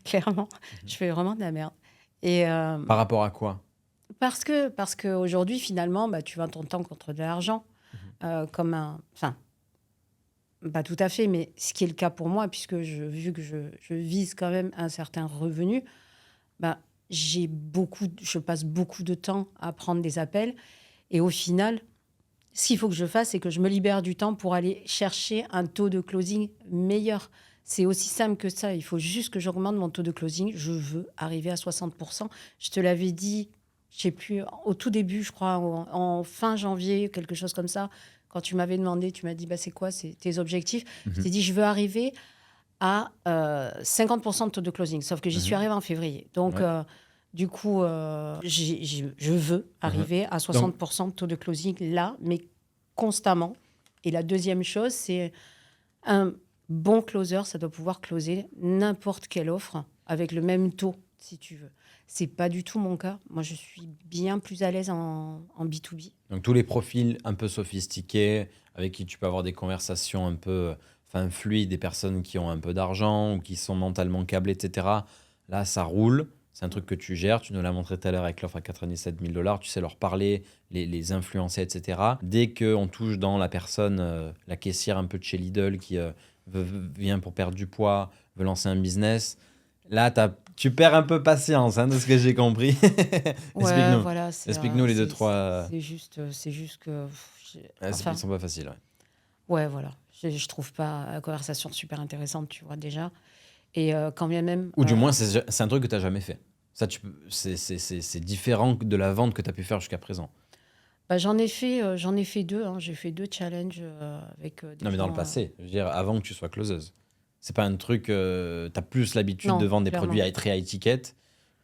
Speaker 1: Clairement, je fais vraiment de la merde. Et,
Speaker 2: par rapport à quoi?
Speaker 1: Parce qu'aujourd'hui, finalement, tu vends ton temps contre de l'argent. Enfin, Bah, tout à fait, mais ce qui est le cas pour moi, puisque vu que je vise quand même un certain revenu, bah, je passe beaucoup de temps à prendre des appels. Et au final, ce qu'il faut que je fasse, c'est que je me libère du temps pour aller chercher un taux de closing meilleur. C'est aussi simple que ça. Il faut juste que j'augmente mon taux de closing. Je veux arriver à 60%. Je te l'avais dit, je sais plus, au tout début, je crois, en fin janvier, quelque chose comme ça. Quand tu m'avais demandé, tu m'as dit, bah, c'est quoi tes objectifs? Je t'ai dit, je veux arriver à 50% de taux de closing. Sauf que j'y suis arrivée en février. Donc,
Speaker 2: Ouais.
Speaker 1: du coup, je veux arriver à
Speaker 2: Donc,
Speaker 1: 60% de taux de closing là, mais constamment. Et la deuxième chose, c'est un bon closer, ça doit pouvoir closer n'importe quelle offre avec le même taux, si tu veux. C'est pas du tout mon cas. Moi, je suis bien plus à l'aise en B2B.
Speaker 2: donc tous les profils un peu sophistiqués, avec qui tu peux avoir des conversations un peu fluides, des personnes qui ont un peu d'argent ou qui sont mentalement câblées, etc. Là, ça roule. C'est un truc que tu gères. Tu nous l'as montré tout à l'heure avec l'offre à 97 000 $. Tu sais leur parler, les influencer, etc. Dès qu'on touche dans la personne, la caissière un peu de chez Lidl qui vient pour perdre du poids, veut lancer un business, là, tu perds un peu patience, hein, de ce que j'ai compris.
Speaker 1: Ouais,
Speaker 2: Explique-nous.
Speaker 1: voilà.
Speaker 2: Explique-nous les deux, trois.
Speaker 1: C'est juste que.
Speaker 2: Ils sont pas faciles. Ouais.
Speaker 1: Ouais, voilà. Je trouve pas la conversation super intéressante, tu vois, déjà. Et quand bien même.
Speaker 2: Ou du moins, c'est un truc que tu n'as jamais fait. Ça, c'est différent de la vente que tu as pu faire jusqu'à présent.
Speaker 1: Bah, j'en ai fait deux. Hein. J'ai fait deux challenges avec des
Speaker 2: Non, mais dans
Speaker 1: gens,
Speaker 2: le passé, je veux dire, avant que tu sois closeuse. C'est pas un truc. Tu as plus l'habitude
Speaker 1: Non,
Speaker 2: de vendre des
Speaker 1: clairement.
Speaker 2: produits très à étiquette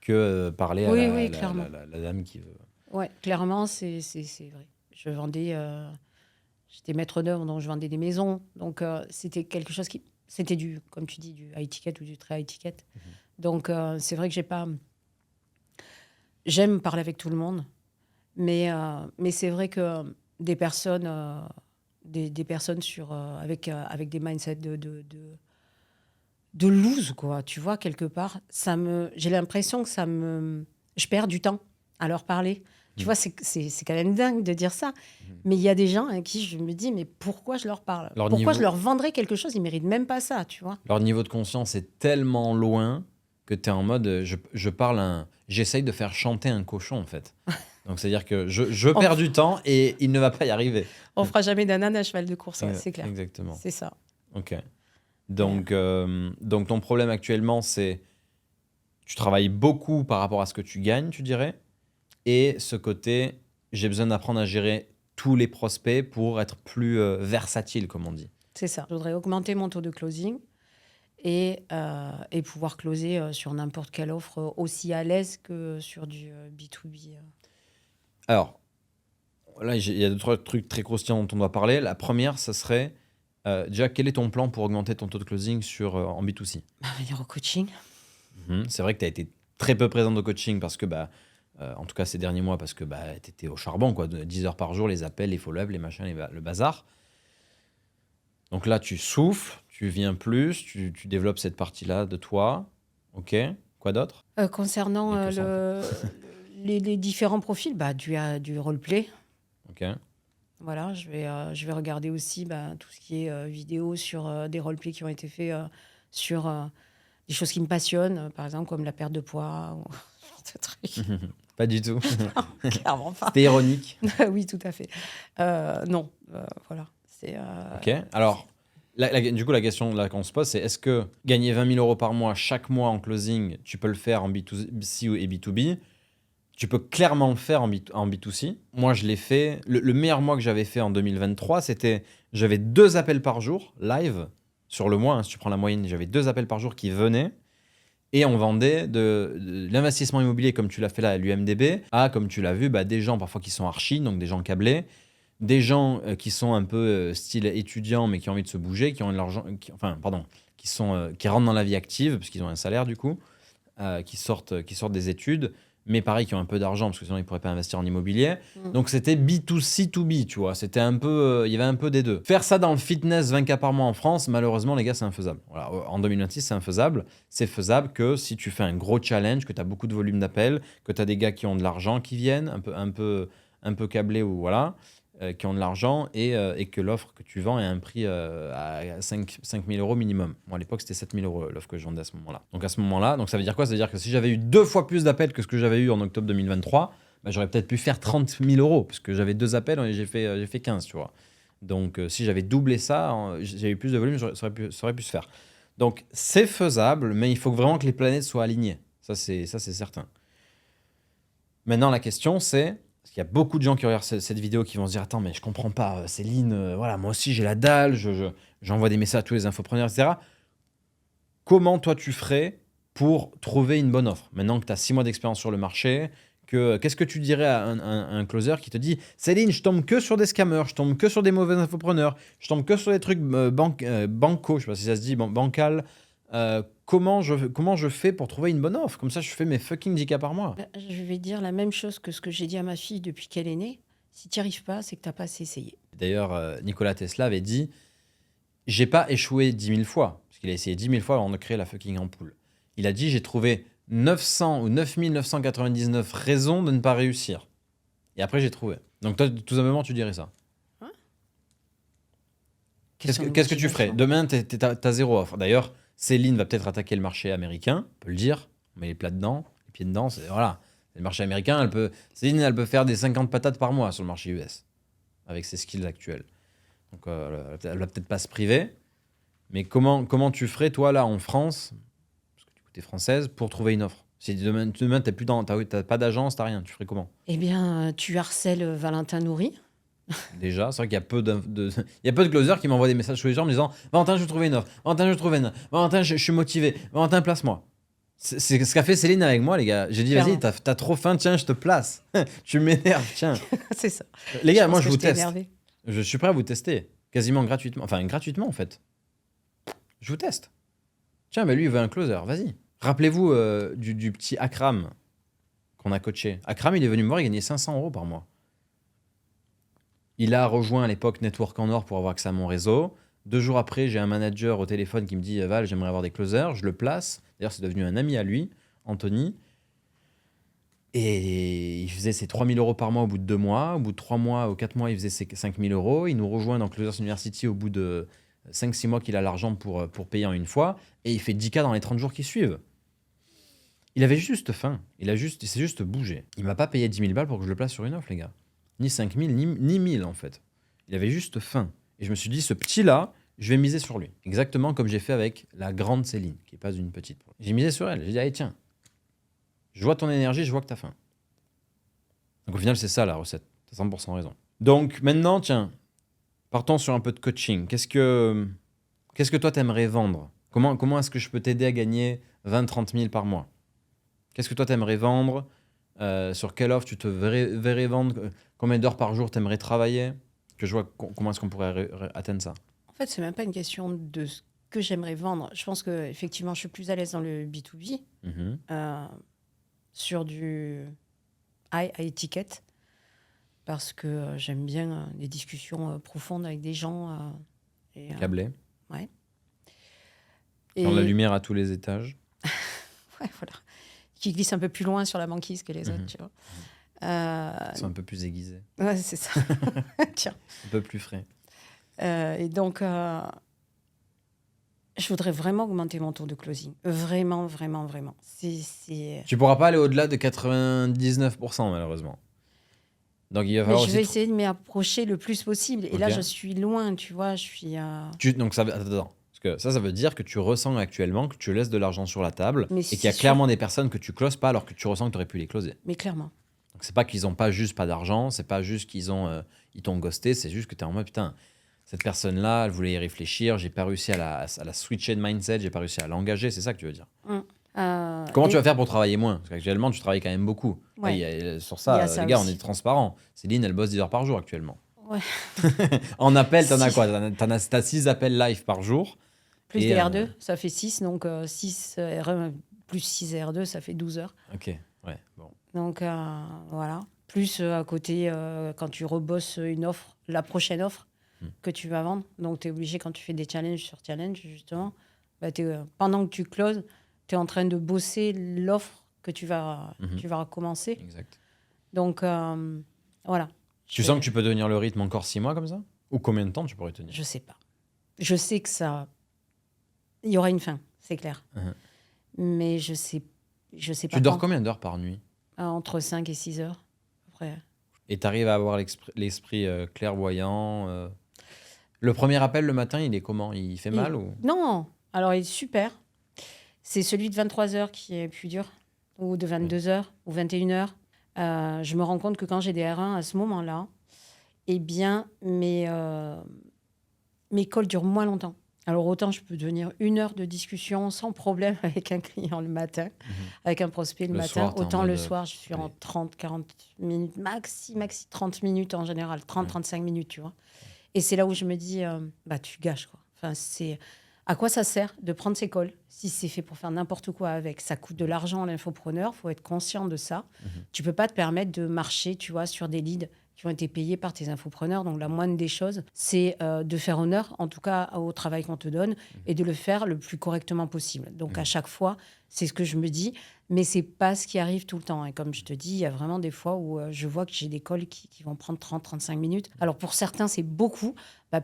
Speaker 2: que parler à
Speaker 1: Oui, clairement.
Speaker 2: la dame qui veut.
Speaker 1: Ouais, clairement, c'est vrai. Je vendais. J'étais maître d'œuvre, donc je vendais des maisons. Donc, c'était quelque chose qui. C'était comme tu dis, du high ticket ou du très high ticket. Donc, c'est vrai que j'ai pas. J'aime parler avec tout le monde. Mais c'est vrai que des personnes, des personnes avec des mindsets de loose, quoi, tu vois, quelque part, j'ai l'impression que je perds du temps à leur parler. Tu vois, c'est quand même dingue de dire ça. Mais il y a des gens à qui je me dis, mais pourquoi je leur parle? Pourquoi je leur vendrais quelque chose? Ils ne méritent même pas ça, tu vois.
Speaker 2: Leur niveau de conscience est tellement loin que tu es en mode, j'essaye de faire chanter un cochon, en fait. Donc, c'est-à-dire que je perds du temps et il ne va pas y arriver.
Speaker 1: On fera jamais d'un âne à cheval de course, ouais, c'est clair.
Speaker 2: Exactement.
Speaker 1: C'est ça.
Speaker 2: Ok. Donc, ton problème actuellement, c'est tu travailles beaucoup par rapport à ce que tu gagnes, tu dirais, et ce côté, j'ai besoin d'apprendre à gérer tous les prospects pour être plus versatile, comme on dit.
Speaker 1: C'est ça. Je voudrais augmenter mon taux de closing et pouvoir closer sur n'importe quelle offre aussi à l'aise que sur du B2B.
Speaker 2: Alors, là, il y a deux, trois trucs très croustillants dont on doit parler. La première, ça serait, déjà, quel est ton plan pour augmenter ton taux de closing en B2C?
Speaker 1: Venir au coaching.
Speaker 2: C'est vrai que tu as été très peu présente au coaching parce que, en tout cas ces derniers mois, parce que tu étais au charbon, quoi, 10 heures par jour, les appels, les follow-up, les machins, le bazar. Donc là, tu souffles, tu viens plus, tu développes cette partie-là de toi. Ok. Quoi d'autre?
Speaker 1: Concernant
Speaker 2: Et que ça,
Speaker 1: les différents profils, du roleplay.
Speaker 2: Ok.
Speaker 1: Voilà, je vais regarder aussi tout ce qui est vidéo sur des roleplays qui ont été faits sur des choses qui me passionnent, par exemple comme la perte de poids ou ce truc.
Speaker 2: Pas du tout.
Speaker 1: Clairement pas.
Speaker 2: C'était ironique.
Speaker 1: Oui, tout à fait. Non, voilà. C'est,
Speaker 2: Ok. Alors, du coup, la question là qu'on se pose, c'est est-ce que gagner 20 000 € par mois chaque mois en closing, tu peux le faire en B2C et B2B? Tu peux clairement le faire en B2C. Moi, je l'ai fait. Le meilleur mois que j'avais fait en 2023, c'était j'avais 2 appels par jour live sur le mois. Hein, si tu prends la moyenne, j'avais 2 appels par jour qui venaient. Et on vendait de l'investissement immobilier, comme tu l'as fait là à l'UMDB, à, comme tu l'as vu, des gens parfois qui sont archi, donc des gens câblés, des gens qui sont un peu style étudiant, mais qui ont envie de se bouger, qui ont de l'argent, qui rentrent dans la vie active, parce qu'ils ont un salaire du coup, qui sortent des études, mais pareil, qui ont un peu d'argent, parce que sinon ils ne pourraient pas investir en immobilier. Donc c'était B2C2B, tu vois. C'était un peu, il y avait un peu des deux. Faire ça dans le fitness 20K par mois en France, malheureusement, les gars, c'est infaisable. Voilà, en 2026, c'est infaisable. C'est faisable que si tu fais un gros challenge, que tu as beaucoup de volume d'appels, que tu as des gars qui ont de l'argent qui viennent, un peu câblés ou voilà. qui ont de l'argent et que l'offre que tu vends est à un prix à 5 000 € minimum. Moi, à l'époque, c'était 7 000 € l'offre que je vendais à ce moment-là. Donc, à ce moment-là, donc ça veut dire quoi? Ça veut dire que si j'avais eu 2 fois plus d'appels que ce que j'avais eu en octobre 2023, bah, j'aurais peut-être pu faire 30 000 €, parce que j'avais 2 appels et j'ai fait 15, tu vois. Donc, si j'avais doublé ça, j'avais eu plus de volume, ça aurait pu se faire. Donc, c'est faisable, mais il faut vraiment que les planètes soient alignées. Ça, c'est certain. Maintenant, la question, c'est... Parce qu'il y a beaucoup de gens qui regardent cette vidéo qui vont se dire « Attends, mais je comprends pas, Céline, voilà, moi aussi j'ai la dalle, j'envoie des messages à tous les infopreneurs, etc. » Comment toi tu ferais pour trouver une bonne offre? Maintenant que tu as 6 mois d'expérience sur le marché, qu'est-ce que tu dirais à un closer qui te dit « Céline, je tombe que sur des scammers, je tombe que sur des mauvais infopreneurs, je tombe que sur des trucs banco, je sais pas si ça se dit, bancal. Comment je fais pour trouver une bonne offre? Comme ça, je fais mes fucking 10K par mois. »
Speaker 1: Je vais dire la même chose que ce que j'ai dit à ma fille depuis qu'elle est née. Si tu n'y arrives pas, c'est que tu n'as pas assez essayé.
Speaker 2: D'ailleurs, Nikola Tesla avait dit « J'ai pas échoué 10 000 fois. » Parce qu'il a essayé 10 000 fois avant de créer la fucking ampoule. Il a dit « J'ai trouvé 900 ou 9 999 raisons de ne pas réussir. » Et après, j'ai trouvé. Donc toi, tout simplement, tu dirais ça.
Speaker 1: Hein?
Speaker 2: Qu'est-ce que tu ferais? Demain, t'as 0 offre. D'ailleurs, Céline va peut-être attaquer le marché américain, on peut le dire. On met les plats dedans, les pieds dedans, voilà. Le marché américain, Céline, elle peut faire des 50 patates par mois sur le marché US, avec ses skills actuels. Donc, elle va peut-être pas se priver. Mais comment tu ferais, toi, là, en France, parce que tu es française, pour trouver une offre? Si demain t'as pas d'agence, t'as rien, tu ferais comment?
Speaker 1: Eh bien, tu harcèles Valentin Nourri.
Speaker 2: Déjà, c'est vrai qu'il y a peu il y a peu de closers qui m'envoient des messages tous les jours en me disant « Valentin, je veux trouver une offre. Valentin, je veux trouver une offre. Valentin, je suis motivé. Valentin, place-moi. » C'est ce qu'a fait Céline avec moi, les gars. J'ai dit « Vas-y, t'as trop faim, tiens, je te place. Tu m'énerves, tiens. »
Speaker 1: C'est ça.
Speaker 2: Les gars, moi, je vous
Speaker 1: t'ai
Speaker 2: teste.
Speaker 1: énervé.
Speaker 2: Je suis prêt à vous tester. Quasiment gratuitement. Enfin, gratuitement, en fait. Je vous teste. Tiens, mais lui, il veut un closer. Vas-y. Rappelez-vous du petit Akram qu'on a coaché. Akram, il est venu me voir, il gagnait 500 € par mois. Il a rejoint à l'époque Network en Or pour avoir accès à mon réseau. 2 jours après, j'ai un manager au téléphone qui me dit « Val, j'aimerais avoir des closers. » Je le place. D'ailleurs, c'est devenu un ami à lui, Anthony. Et il faisait ses 3 000 € par mois au bout de 2 mois. Au bout de 3 mois ou 4 mois, il faisait ses 5 000 €. Il nous rejoint dans Closers University au bout de 5-6 mois qu'il a l'argent pour payer en une fois. Et il fait 10K dans les 30 jours qui suivent. Il avait juste faim. Il s'est juste bougé. Il m'a pas payé 10 000 balles pour que je le place sur une offre, les gars. Ni 5 000, ni 1 000 en fait. Il avait juste faim. Et je me suis dit, ce petit-là, je vais miser sur lui. Exactement comme j'ai fait avec la grande Céline, qui n'est pas une petite. J'ai misé sur elle. J'ai dit, allez, tiens, je vois ton énergie, je vois que tu as faim. Donc au final, c'est ça la recette. Tu as 100% raison. Donc maintenant, tiens, partons sur un peu de coaching. Qu'est-ce que toi, tu aimerais vendre? Comment est-ce que je peux t'aider à gagner 20-30 000 par mois? Qu'est-ce que toi, tu aimerais vendre? Sur quelle offre tu te verrais vendre? Combien d'heures par jour tu aimerais travailler? Que je vois comment est-ce qu'on pourrait atteindre ça.
Speaker 1: En fait, c'est même pas une question de ce que j'aimerais vendre. Je pense que effectivement, je suis plus à l'aise dans le B2B, sur du high ticket, parce que j'aime bien des discussions profondes avec des gens.
Speaker 2: Câblé.
Speaker 1: Ouais.
Speaker 2: Dans la lumière à tous les étages.
Speaker 1: Ouais, voilà. Qui glissent un peu plus loin sur la banquise que les autres, tu vois.
Speaker 2: Ils sont un peu plus aiguisés.
Speaker 1: Ouais, c'est ça. Tiens.
Speaker 2: Un peu plus frais.
Speaker 1: Et donc, je voudrais vraiment augmenter mon taux de closing. Vraiment, vraiment, vraiment.
Speaker 2: Tu pourras pas aller au-delà de 99%, malheureusement. Donc, il va falloir
Speaker 1: je vais essayer de m'y approcher le plus possible. Et là, je suis loin, tu vois. Je suis.
Speaker 2: Donc, attends. Parce que ça veut dire que tu ressens actuellement que tu laisses de l'argent sur la table et qu'il y a clairement des personnes que tu closes pas alors que tu ressens que tu aurais pu les closer.
Speaker 1: Mais clairement.
Speaker 2: Donc, c'est pas qu'ils ont pas juste pas d'argent, c'est pas juste qu'ils t'ont ghosté, c'est juste que tu es en mode putain, cette personne-là, elle voulait y réfléchir, j'ai pas réussi à la switcher de mindset, j'ai pas réussi à l'engager, c'est ça que tu veux dire. Comment tu vas faire pour travailler moins? Parce qu'actuellement, tu travailles quand même beaucoup.
Speaker 1: Ouais.
Speaker 2: Sur ça, les gars, on est transparents. Céline, elle bosse 10 heures par jour actuellement.
Speaker 1: Ouais.
Speaker 2: En appel, t'en as quoi? T'as 6 appels live par jour.
Speaker 1: Plus des R2, ça fait 6. Donc 6 R1 plus 6 R2, ça fait 12 heures.
Speaker 2: Ok, ouais, bon.
Speaker 1: Donc voilà. Plus à côté, quand tu rebosses une offre, la prochaine offre que tu vas vendre. Donc tu es obligé, quand tu fais des challenges sur challenge, justement, bah, pendant que tu closes, tu es en train de bosser l'offre que tu vas commencer.
Speaker 2: Exact.
Speaker 1: Donc voilà.
Speaker 2: Tu sens que tu peux tenir le rythme encore 6 mois comme ça? Ou combien de temps tu pourrais tenir?
Speaker 1: Je sais pas. Je sais que il y aura une fin, c'est clair. Mais je sais pas.
Speaker 2: Tu dors combien d'heures par nuit?
Speaker 1: Entre 5 et 6 heures. Après.
Speaker 2: Et tu arrives à avoir l'esprit clairvoyant Le premier appel le matin, il est comment? Il fait mal ou...
Speaker 1: Non, alors il est super. C'est celui de 23 heures qui est plus dur, ou de 22 heures, ou 21 heures. Je me rends compte que quand j'ai des R1 à ce moment-là, eh bien, mes calls durent moins longtemps. Alors, autant je peux tenir 1 heure de discussion sans problème avec un client le matin, avec un prospect le matin.
Speaker 2: Soir,
Speaker 1: Autant le soir, je suis en 30, 40 minutes, maxi 30 minutes en général, 30-35 minutes, tu vois. Et c'est là où je me dis, tu gâches, quoi. Enfin, c'est... À quoi ça sert de prendre ces calls si c'est fait pour faire n'importe quoi avec? Ça coûte de l'argent à l'infopreneur, il faut être conscient de ça. Tu peux pas te permettre de marcher, tu vois, sur des leads qui ont été payés par tes infopreneurs. Donc, la moindre des choses, c'est de faire honneur, en tout cas, au travail qu'on te donne et de le faire le plus correctement possible. Donc, à chaque fois, c'est ce que je me dis, mais c'est pas ce qui arrive tout le temps. Et comme je te dis, il y a vraiment des fois où je vois que j'ai des calls qui vont prendre 30-35 minutes. Alors, pour certains, c'est beaucoup.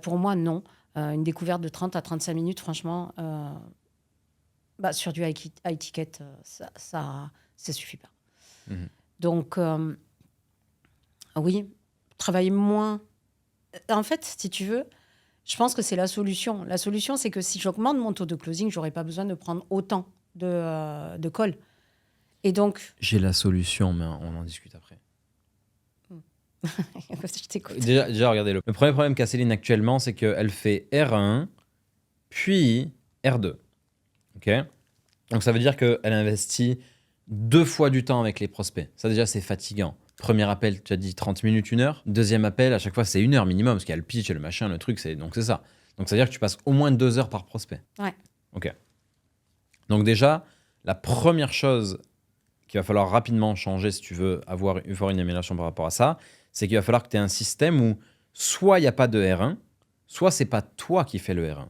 Speaker 1: Pour moi, non. Une découverte de 30 à 35 minutes, franchement, sur du high ticket, ça suffit pas. Donc, oui, travailler moins. En fait, si tu veux, je pense que c'est la solution. La solution, c'est que si j'augmente mon taux de closing, j'aurais pas besoin de prendre autant de calls. Et donc...
Speaker 2: J'ai la solution, mais on en discute après.
Speaker 1: Je t'écoute.
Speaker 2: Déjà, regardez, le premier problème qu'a Céline actuellement, c'est qu'elle fait R1, puis R2. Ok. Donc, ça veut dire qu'elle investit 2 fois du temps avec les prospects. Ça, déjà, c'est fatigant. Premier appel, tu as dit 30 minutes, 1 heure. Deuxième appel, à chaque fois, c'est 1 heure minimum, parce qu'il y a le pitch et le machin, le truc, donc c'est ça. Donc, ça veut dire que tu passes au moins 2 heures par prospect.
Speaker 1: Ouais.
Speaker 2: Ok. Donc, déjà, la première chose qu'il va falloir rapidement changer si tu veux avoir une amélioration par rapport à ça, c'est qu'il va falloir que tu aies un système où soit il n'y a pas de R1, soit c'est pas toi qui fais le R1.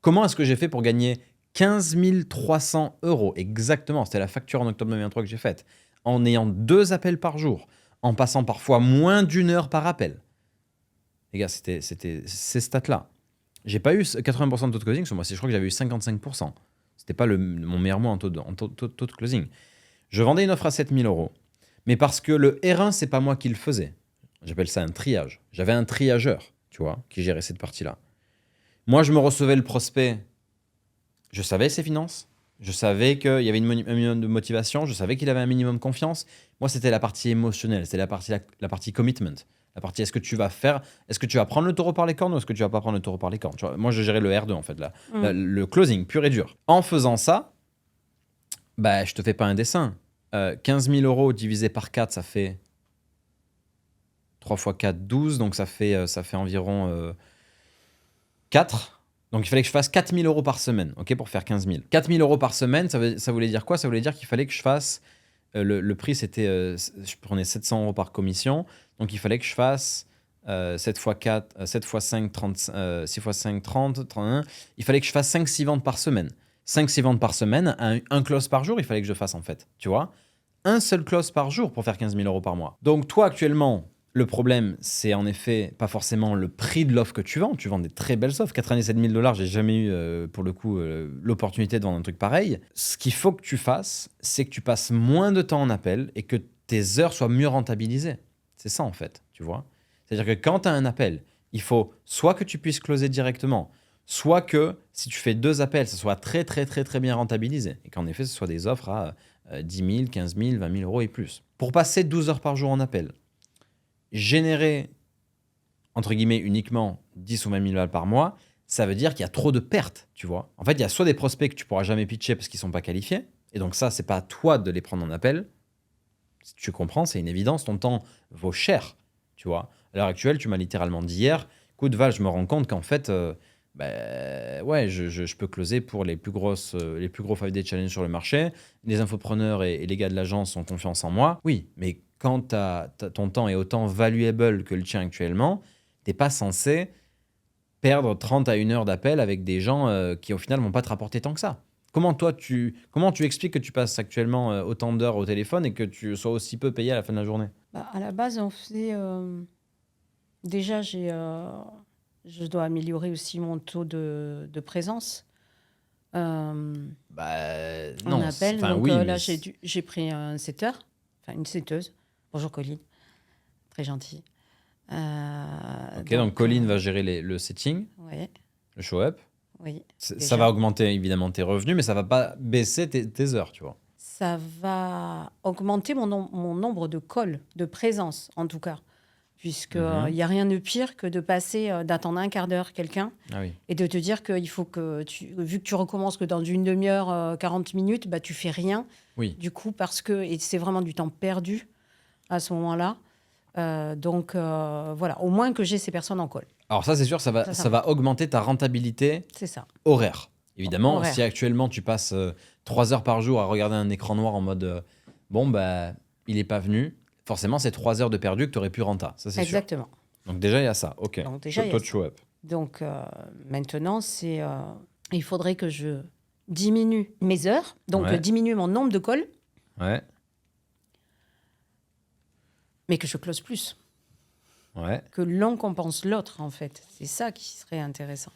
Speaker 2: Comment est-ce que j'ai fait pour gagner 15 300 € exactement? C'était la facture en octobre 2023 que j'ai faite. En ayant 2 appels par jour, en passant parfois moins d'1 heure par appel. Les gars, c'était ces stats-là. J'ai pas eu 80% de taux de closing sur moi. Je crois que j'avais eu 55%. C'était pas mon meilleur mois en taux de closing. Je vendais une offre à 7 000 €. Mais parce que le R1, c'est pas moi qui le faisais. J'appelle ça un triage. J'avais un triageur, tu vois, qui gérait cette partie-là. Moi, je me recevais le prospect. Je savais ses finances. Je savais qu'il y avait un minimum de motivation. Je savais qu'il avait un minimum de confiance. Moi, c'était la partie émotionnelle. C'était la partie commitment. La partie est-ce que tu vas faire, est-ce que tu vas prendre le taureau par les cornes ou est-ce que tu vas pas prendre le taureau par les cornes, tu vois. Moi, je gérais le R2 en fait, là. Le closing pur et dur. En faisant ça, je te fais pas un dessin. 15 000 € divisé par 4, ça fait 3 x 4, 12. Donc, ça fait environ 4. Donc, il fallait que je fasse 4 000 € par semaine, ok, pour faire 15 000. 4 000 € par semaine, ça voulait dire quoi? Ça voulait dire qu'il fallait que je fasse... le prix, c'était... je prenais 700 € par commission. Donc, il fallait que je fasse 7 x 4, 7 x 5, 30, 6 x 5, 30, 31. Il fallait que je fasse 5-6 ventes par semaine. 5-6 ventes par semaine, un close par jour, il fallait que je fasse en fait, tu vois. Un seul close par jour pour faire 15 000 € par mois. Donc toi, actuellement, le problème, c'est en effet pas forcément le prix de l'offre que tu vends. Tu vends des très belles offres. 97 000 $, j'ai jamais eu, pour le coup, l'opportunité de vendre un truc pareil. Ce qu'il faut que tu fasses, c'est que tu passes moins de temps en appel et que tes heures soient mieux rentabilisées. C'est ça en fait, tu vois. C'est-à-dire que quand tu as un appel, il faut soit que tu puisses closer directement, soit que si tu fais 2 appels, ça soit très, très, très, très bien rentabilisé. Et qu'en effet, ce soit des offres à 10 000, 15 000, 20 000 € et plus. Pour passer 12 heures par jour en appel, générer, entre guillemets, uniquement 10 ou 20 000 balles par mois, ça veut dire qu'il y a trop de pertes, tu vois. En fait, il y a soit des prospects que tu pourras jamais pitcher parce qu'ils sont pas qualifiés, et donc ça, c'est pas à toi de les prendre en appel. Si tu comprends, c'est une évidence, ton temps vaut cher, tu vois. À l'heure actuelle, tu m'as littéralement dit hier, écoute Val, je me rends compte qu'en fait... je peux closer pour les plus gros 5D challenge sur le marché. Les infopreneurs et les gars de l'agence ont confiance en moi. Oui, mais quand ton temps est autant valuable que le tien actuellement, tu n'es pas censé perdre 30 à 1 heure d'appel avec des gens qui au final ne vont pas te rapporter tant que ça. Comment tu expliques que tu passes actuellement autant d'heures au téléphone et que tu sois aussi peu payé à la fin de la journée?
Speaker 1: À la base, on faisait Déjà, je dois améliorer aussi mon taux de présence.
Speaker 2: Bah
Speaker 1: On
Speaker 2: non,
Speaker 1: appelle.
Speaker 2: enfin
Speaker 1: Donc
Speaker 2: oui,
Speaker 1: là,
Speaker 2: mais
Speaker 1: j'ai pris un setter, enfin une setteuse. Bonjour Colline, très gentille.
Speaker 2: ok, donc Colline va gérer le setting,
Speaker 1: Ouais,
Speaker 2: le show-up.
Speaker 1: oui.
Speaker 2: Ça
Speaker 1: Déjà.
Speaker 2: va augmenter évidemment tes revenus, mais ça va pas baisser tes heures, tu vois.
Speaker 1: Ça va augmenter mon nombre de calls, de présence en tout cas. Puisqu'il n'y a rien de pire que de passer, d'attendre un quart d'heure quelqu'un
Speaker 2: Ah oui.
Speaker 1: et de te dire qu'il faut que vu que tu recommences que dans une demi-heure, 40 minutes, bah, tu fais rien.
Speaker 2: Oui.
Speaker 1: Du coup, et c'est vraiment du temps perdu à ce moment-là. Donc voilà, au moins que j'ai ces personnes en call.
Speaker 2: Alors ça, c'est sûr, ça va augmenter ta rentabilité
Speaker 1: C'est ça.
Speaker 2: horaire. Évidemment,
Speaker 1: Horaire.
Speaker 2: si actuellement tu passes 3 heures par jour à regarder un écran noir en mode bon, bah, il est pas venu, forcément, c'est 3 heures de perdu que tu aurais pu renta. Ça, c'est sûr.
Speaker 1: Exactement.
Speaker 2: Donc déjà, il y a ça. Ok.
Speaker 1: Donc, déjà, il y a
Speaker 2: Taux de
Speaker 1: ça.
Speaker 2: show-up.
Speaker 1: Donc maintenant, il faudrait que je diminue mes heures, donc
Speaker 2: Ouais.
Speaker 1: diminuer mon nombre de calls,
Speaker 2: Ouais.
Speaker 1: mais que je close plus.
Speaker 2: Ouais.
Speaker 1: Que l'un compense l'autre, en fait. C'est ça qui serait intéressant.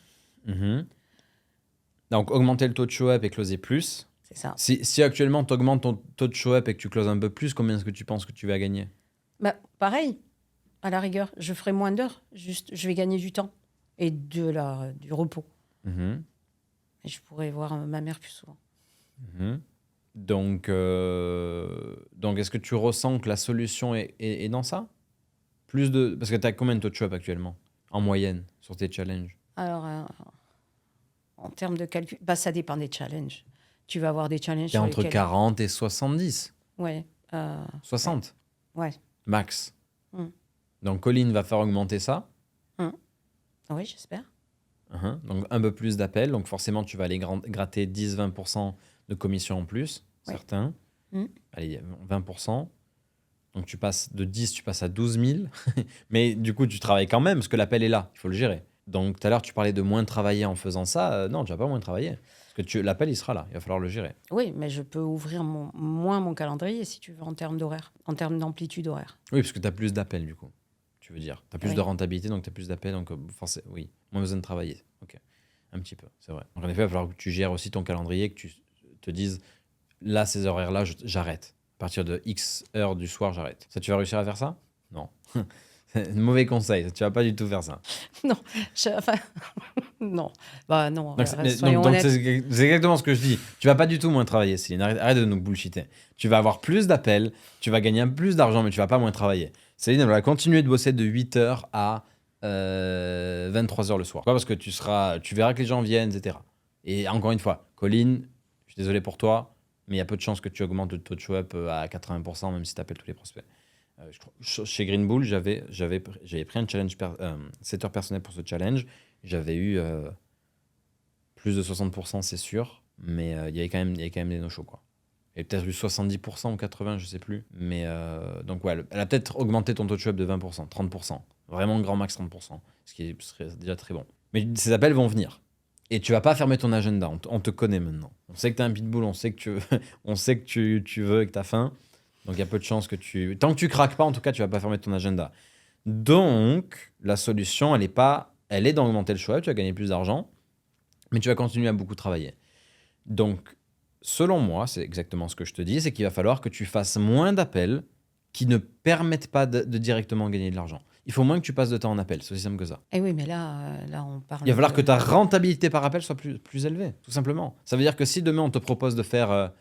Speaker 2: Mhm. Donc augmenter le taux de show-up et closer plus.
Speaker 1: C'est ça.
Speaker 2: Si actuellement tu augmentes ton taux de show-up et que tu closes un peu plus, combien est-ce que tu penses que tu vas gagner?
Speaker 1: Bah, pareil, à la rigueur, je ferai moins d'heures, juste je vais gagner du temps et du repos.
Speaker 2: Mhm.
Speaker 1: Et je pourrais voir ma mère plus souvent.
Speaker 2: Mhm. Donc est-ce que tu ressens que la solution est dans ça? Parce que tu as combien de taux de show-up actuellement, en moyenne, sur tes challenges?
Speaker 1: Alors, en termes de calcul, bah, ça dépend des challenges. Tu vas avoir des challenges
Speaker 2: T'es
Speaker 1: sur
Speaker 2: entre
Speaker 1: lesquels...
Speaker 2: 40 et 70.
Speaker 1: Ouais.
Speaker 2: 60,
Speaker 1: Ouais.
Speaker 2: max.
Speaker 1: Mm.
Speaker 2: Donc Colline va faire augmenter ça.
Speaker 1: Oui, j'espère.
Speaker 2: Donc un peu plus d'appels. Donc forcément, tu vas aller gratter 10-20% de commission en plus,
Speaker 1: Ouais.
Speaker 2: certains.
Speaker 1: Mm.
Speaker 2: Allez, 20%. Donc tu passes de 10, tu passes à 12 000. Mais du coup, tu travailles quand même parce que l'appel est là. Il faut le gérer. Donc tout à l'heure, tu parlais de moins travailler en faisant ça. Non, tu vas pas moins travailler. Parce que l'appel, il sera là. Il va falloir le gérer.
Speaker 1: Oui, mais je peux ouvrir moins mon calendrier, si tu veux, en termes d'horaire, en termes d'amplitude horaire.
Speaker 2: Oui, parce que tu as plus d'appels, du coup. Tu veux dire. Tu as plus
Speaker 1: Oui.
Speaker 2: de rentabilité, donc tu as plus d'appels. Donc forcément, oui, moins besoin de travailler. Ok. Un petit peu, c'est vrai. Donc en effet, il va falloir que tu gères aussi ton calendrier, que tu te dises, là, ces horaires-là, j'arrête. À partir de X heures du soir, j'arrête. Ça, tu vas réussir à faire ça? Non. C'est un mauvais conseil. Tu vas pas du tout faire ça.
Speaker 1: Non, enfin, non. Bah non,
Speaker 2: Donc,
Speaker 1: soyons
Speaker 2: donc
Speaker 1: honnêtes.
Speaker 2: c'est exactement ce que je dis. Tu vas pas du tout moins travailler, Céline. Arrête de nous bullshiter. Tu vas avoir plus d'appels, tu vas gagner plus d'argent, mais tu vas pas moins travailler. Céline, elle va continuer de bosser de 8h à 23h le soir. Pas parce que tu verras que les gens viennent, etc. Et encore une fois, Colline, je suis désolé pour toi, mais il y a peu de chances que tu augmentes le taux de show-up à 80%, même si tu appelles tous les prospects. Chez Green Bull, j'avais pris un challenge 7 heures personnel pour ce challenge. J'avais eu plus de 60%, c'est sûr, mais il y avait quand même des no-shows, quoi. Et peut-être eu 70% ou 80%, je sais plus. Mais donc ouais, elle a peut-être augmenté ton taux de show-up de 20%, 30%. Vraiment grand max 30%, ce qui serait déjà très bon. Mais ces appels vont venir. Et tu vas pas fermer ton agenda, on te connaît maintenant. On sait que tu es un pitbull, on sait que tu veux et que tu as faim. Donc il y a peu de chances que tant que tu craques pas, en tout cas, tu vas pas fermer ton agenda. Donc la solution, elle est d'augmenter le show-up, tu vas gagner plus d'argent, mais tu vas continuer à beaucoup travailler. Donc selon moi, c'est exactement ce que je te dis, c'est qu'il va falloir que tu fasses moins d'appels qui ne permettent pas de directement gagner de l'argent. Il faut moins que tu passes de temps en appel, c'est aussi simple que ça.
Speaker 1: Eh oui, mais là, on parle.
Speaker 2: Il va falloir que ta rentabilité par appel soit plus élevée, tout simplement. Ça veut dire que si demain on te propose de faire...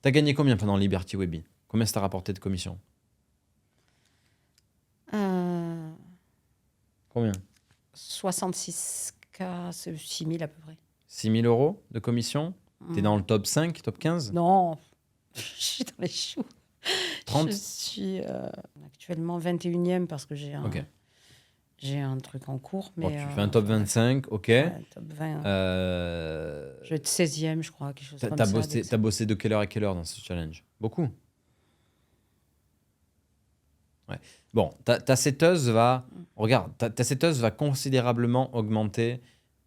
Speaker 2: T'as gagné combien pendant Liberty Webby? Combien ça t'a rapporté de commission? Combien?
Speaker 1: 66K, c'est 6 000 à peu près.
Speaker 2: 6 000 euros de commission? T'es dans le top 5, top 15?
Speaker 1: Non, je suis dans les choux.
Speaker 2: 30?
Speaker 1: Je suis actuellement 21e parce que
Speaker 2: Ok.
Speaker 1: j'ai un truc en cours. Mais,
Speaker 2: Bon, tu fais un top 25, ok.
Speaker 1: Ouais, top 20.
Speaker 2: Euh,
Speaker 1: Je vais être 16e, je crois, quelque chose comme
Speaker 2: T'as
Speaker 1: ça.
Speaker 2: t'as bossé de quelle heure à quelle heure dans ce challenge? Beaucoup. Ouais. Bon, ta setteuse va... Regarde, ta setteuse va considérablement augmenter...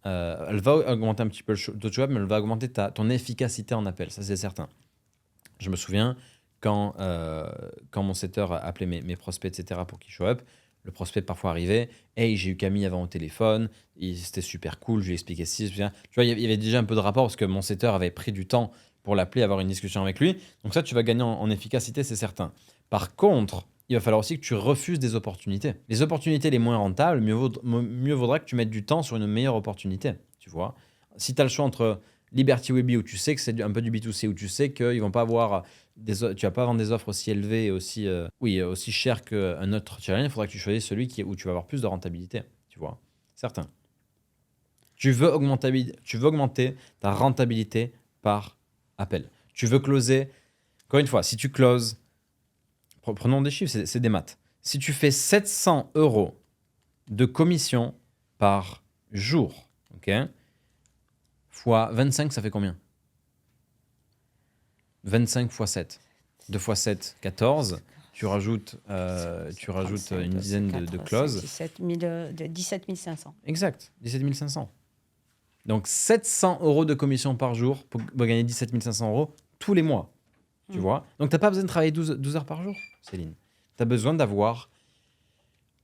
Speaker 2: elle va augmenter un petit peu le taux de show-up, mais elle va augmenter ton efficacité en appel, ça c'est certain. Je me souviens, quand mon setter appelait mes prospects, etc., pour qu'ils show up, Le prospect parfois arrivait, hey, j'ai eu Camille avant au téléphone, c'était super cool, je lui ai expliqué ci, tu vois, il y avait déjà un peu de rapport parce que mon setter avait pris du temps pour l'appeler, avoir une discussion avec lui. Donc ça, tu vas gagner en efficacité, c'est certain. Par contre, il va falloir aussi que tu refuses des opportunités. Les opportunités les moins rentables, mieux vaudra que tu mettes du temps sur une meilleure opportunité, tu vois. Si tu as le choix entre Liberty Webby, où tu sais que c'est un peu du B2C, où tu sais qu'ils vont pas avoir tu vas pas vendre des offres aussi élevées et aussi, aussi chères qu'un autre challenge, il faudra que tu choisisses celui où tu vas avoir plus de rentabilité, tu vois. Certain. Tu veux augmenter ta rentabilité par appel. Tu veux closer. Encore une fois, si tu closes, prenons des chiffres, c'est des maths. Si tu fais 700 € de commission par jour, ok, fois 25, ça fait combien? 25 fois 7. 2 fois 7, 14. Tu rajoutes, une dizaine de clauses.
Speaker 1: 17 500.
Speaker 2: Exact, 17 500. Donc 700 € de commission par jour pour gagner 17 500 € tous les mois. Tu vois? Donc tu n'as pas besoin de travailler 12 heures par jour, Céline. Tu as besoin d'avoir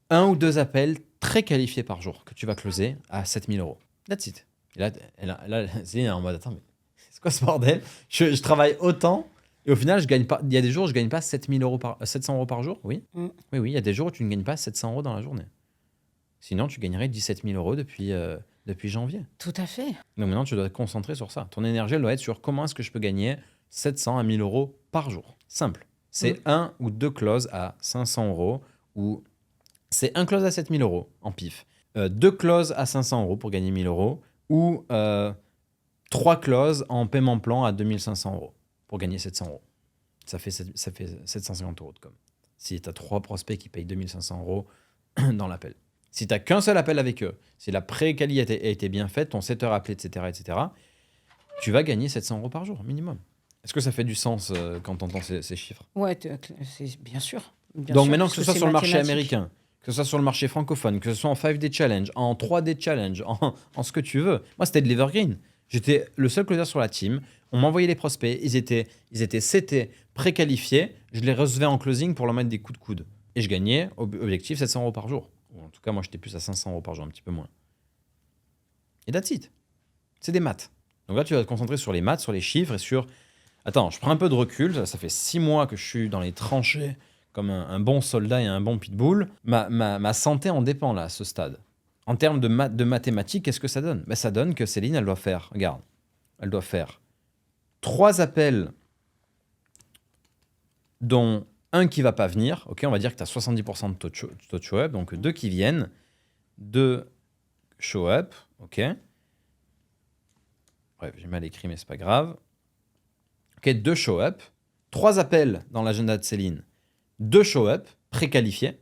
Speaker 2: 1 ou 2 appels très qualifiés par jour que tu vas closer à 7 000 €. That's it. Et là Céline est en mode, attends, mais c'est quoi ce bordel? Je travaille autant et au final, je gagne pas. Il y a des jours où je gagne pas 700 € par jour. Oui. Oui, il y a des jours où tu ne gagnes pas 700 € dans la journée. Sinon, tu gagnerais 17 000 € depuis janvier.
Speaker 1: Tout à fait.
Speaker 2: Donc maintenant, tu dois te concentrer sur ça. Ton énergie, elle doit être sur comment est-ce que je peux gagner 700 à 1000 € par jour. Simple. C'est 1 ou 2 clauses à 500 € ou c'est 1 clause à 7 000 € en pif. 2 clauses à 500 € pour gagner 1000 € ou 3 clauses en paiement plan à 2500 € pour gagner 700 €. Ça fait 750 € de com. Si tu as 3 prospects qui payent 2500 € dans l'appel. Si tu n'as qu'un seul appel avec eux, si la pré-quali a été bien faite, ton setter appelé, etc., tu vas gagner 700 € par jour, minimum. Est-ce que ça fait du sens quand tu entends ces chiffres?
Speaker 1: Ouais, c'est bien sûr.
Speaker 2: Donc maintenant, que ce soit sur le marché américain, que ce soit sur le marché francophone, que ce soit en 5D Challenge, en 3D Challenge, en ce que tu veux. Moi, c'était de l'Evergreen. J'étais le seul closer sur la team. On m'envoyait les prospects. Ils étaient setés, préqualifiés. Je les recevais en closing pour leur mettre des coups de coude. Et je gagnais, objectif, 700 € par jour. Ou en tout cas, moi, j'étais plus à 500 € par jour, un petit peu moins. Et that's it. C'est des maths. Donc là, tu vas te concentrer sur les maths, sur les chiffres et sur... Attends, je prends un peu de recul. Ça fait 6 mois que je suis dans les tranchées comme un bon soldat et un bon pitbull. Ma santé en dépend, là, à ce stade. En termes de mathématiques, qu'est-ce que ça donne? Ça donne que Céline, elle doit faire... Regarde. Elle doit faire 3 appels dont un qui va pas venir. Ok, on va dire que tu as 70% de taux de show-up. Donc 2 qui viennent. 2 show-up. Ok. Bref, j'ai mal écrit, mais c'est pas grave. Ok, 2 show-up. 3 appels dans l'agenda de Céline. 2 show-up préqualifiés.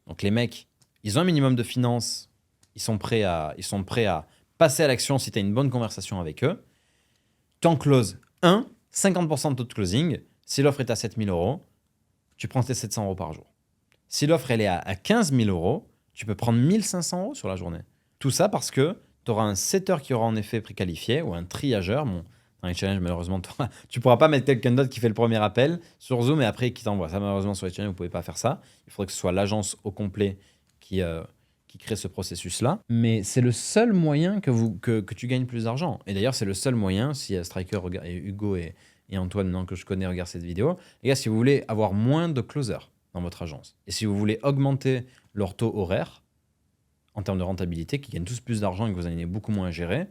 Speaker 2: Donc les mecs, ils ont un minimum de finances. Ils sont prêts à passer à l'action si tu as une bonne conversation avec eux. Tu en closes 1, 50% de taux de closing. Si l'offre est à 7 000 €, tu prends tes 700 € par jour. Si l'offre elle est à 15 000 €, tu peux prendre 1 500 € sur la journée. Tout ça parce que tu auras un setter qui aura en effet préqualifié ou un triageur. Bon, dans les challenges, malheureusement, tu ne pourras pas mettre quelqu'un d'autre qui fait le premier appel sur Zoom et après qui t'envoie. Ça, malheureusement, sur les challenges, vous ne pouvez pas faire ça. Il faudrait que ce soit l'agence au complet qui crée ce processus-là. Mais c'est le seul moyen que tu gagnes plus d'argent. Et d'ailleurs, c'est le seul moyen, si Striker et Hugo et Antoine, maintenant que je connais, regardent cette vidéo, les gars, si vous voulez avoir moins de closers dans votre agence et si vous voulez augmenter leur taux horaire en termes de rentabilité, qui gagnent tous plus d'argent et que vous en ayez beaucoup moins à gérer,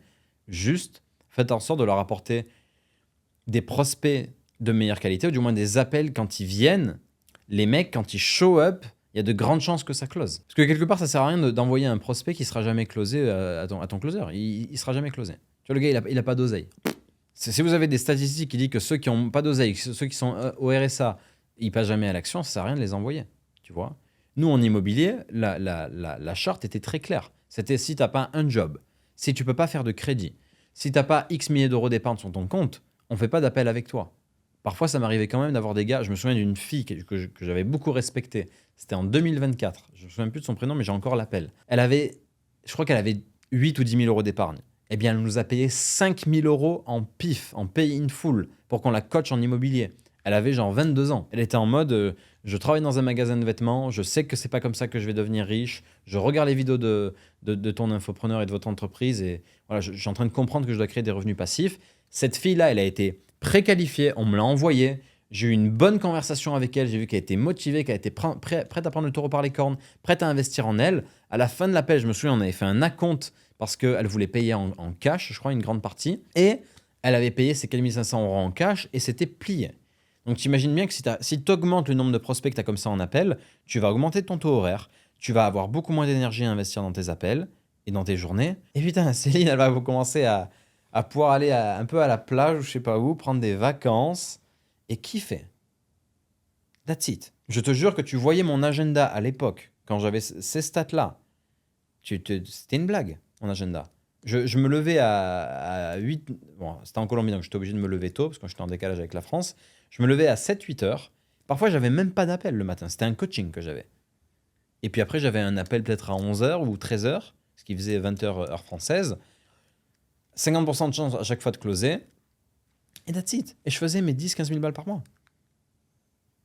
Speaker 2: juste faites en sorte de leur apporter des prospects de meilleure qualité, ou du moins des appels quand ils viennent. Les mecs, quand ils show up, il y a de grandes chances que ça close. Parce que quelque part, ça sert à rien d'envoyer un prospect qui sera jamais closé à ton closer. Il sera jamais closé. Tu vois, le gars, il a pas d'oseille. Si vous avez des statistiques qui disent que ceux qui n'ont pas d'oseille, ceux qui sont au RSA, ils passent jamais à l'action, ça sert à rien de les envoyer. Tu vois. Nous, en immobilier, la charte était très claire. C'était si tu n'as pas un job, si tu peux pas faire de crédit, si tu n'as pas X milliers d'euros d'épargne sur ton compte, on ne fait pas d'appel avec toi. Parfois, ça m'arrivait quand même d'avoir des gars. Je me souviens d'une fille que j'avais beaucoup respectée. C'était en 2024. Je ne me souviens plus de son prénom, mais j'ai encore l'appel. Je crois qu'elle avait 8 ou 10 000 euros d'épargne. Eh bien, elle nous a payé 5 000 € en pif, en pay in full, pour qu'on la coach en immobilier. Elle avait genre 22 ans. Elle était en mode je travaille dans un magasin de vêtements, je sais que c'est pas comme ça que je vais devenir riche, je regarde les vidéos de ton infopreneur et de votre entreprise et voilà, je suis en train de comprendre que je dois créer des revenus passifs. Cette fille-là, elle a été préqualifiée, on me l'a envoyée. J'ai eu une bonne conversation avec elle, j'ai vu qu'elle était motivée, qu'elle était prête à prendre le taureau par les cornes, prête à investir en elle. À la fin de l'appel, je me souviens, on avait fait un acompte parce qu'elle voulait payer en cash, je crois, une grande partie. Et elle avait payé ses 4500 € en cash et c'était plié. Donc tu imagines bien que si tu augmentes le nombre de prospects que tu as comme ça en appel, tu vas augmenter ton taux horaire, tu vas avoir beaucoup moins d'énergie à investir dans tes appels et dans tes journées. Et putain, Céline, elle va commencer à pouvoir aller un peu à la plage ou je sais pas où, prendre des vacances et kiffer. That's it. Je te jure que tu voyais mon agenda à l'époque, quand j'avais ces stats-là. C'était une blague, mon agenda. Je me levais à 8... Bon, c'était en Colombie, donc j'étais obligé de me lever tôt, parce que j'étais en décalage avec la France. Je me levais à 7-8 heures. Parfois, j'avais même pas d'appel le matin. C'était un coaching que j'avais. Et puis après, j'avais un appel peut-être à 11 heures ou 13 heures, ce qui faisait 20 heures heure française. 50% de chance à chaque fois de closer. Et that's it. Et je faisais mes 10-15 000 balles par mois.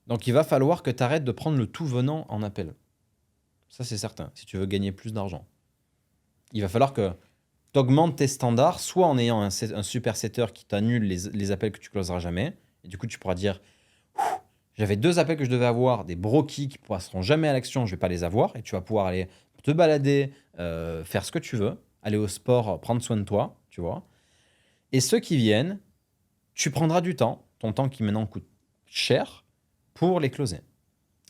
Speaker 2: Donc, il va falloir que tu arrêtes de prendre le tout venant en appel. Ça, c'est certain, si tu veux gagner plus d'argent. Il va falloir que tu augmentes tes standards, soit en ayant un super setter qui t'annule les appels que tu closeras jamais. Et du coup, tu pourras dire, j'avais 2 appels que je devais avoir, des brokies qui ne passeront jamais à l'action, je ne vais pas les avoir. Et tu vas pouvoir aller te balader, faire ce que tu veux, aller au sport, prendre soin de toi, tu vois. Et ceux qui viennent, tu prendras du temps, ton temps qui maintenant coûte cher, pour les closer.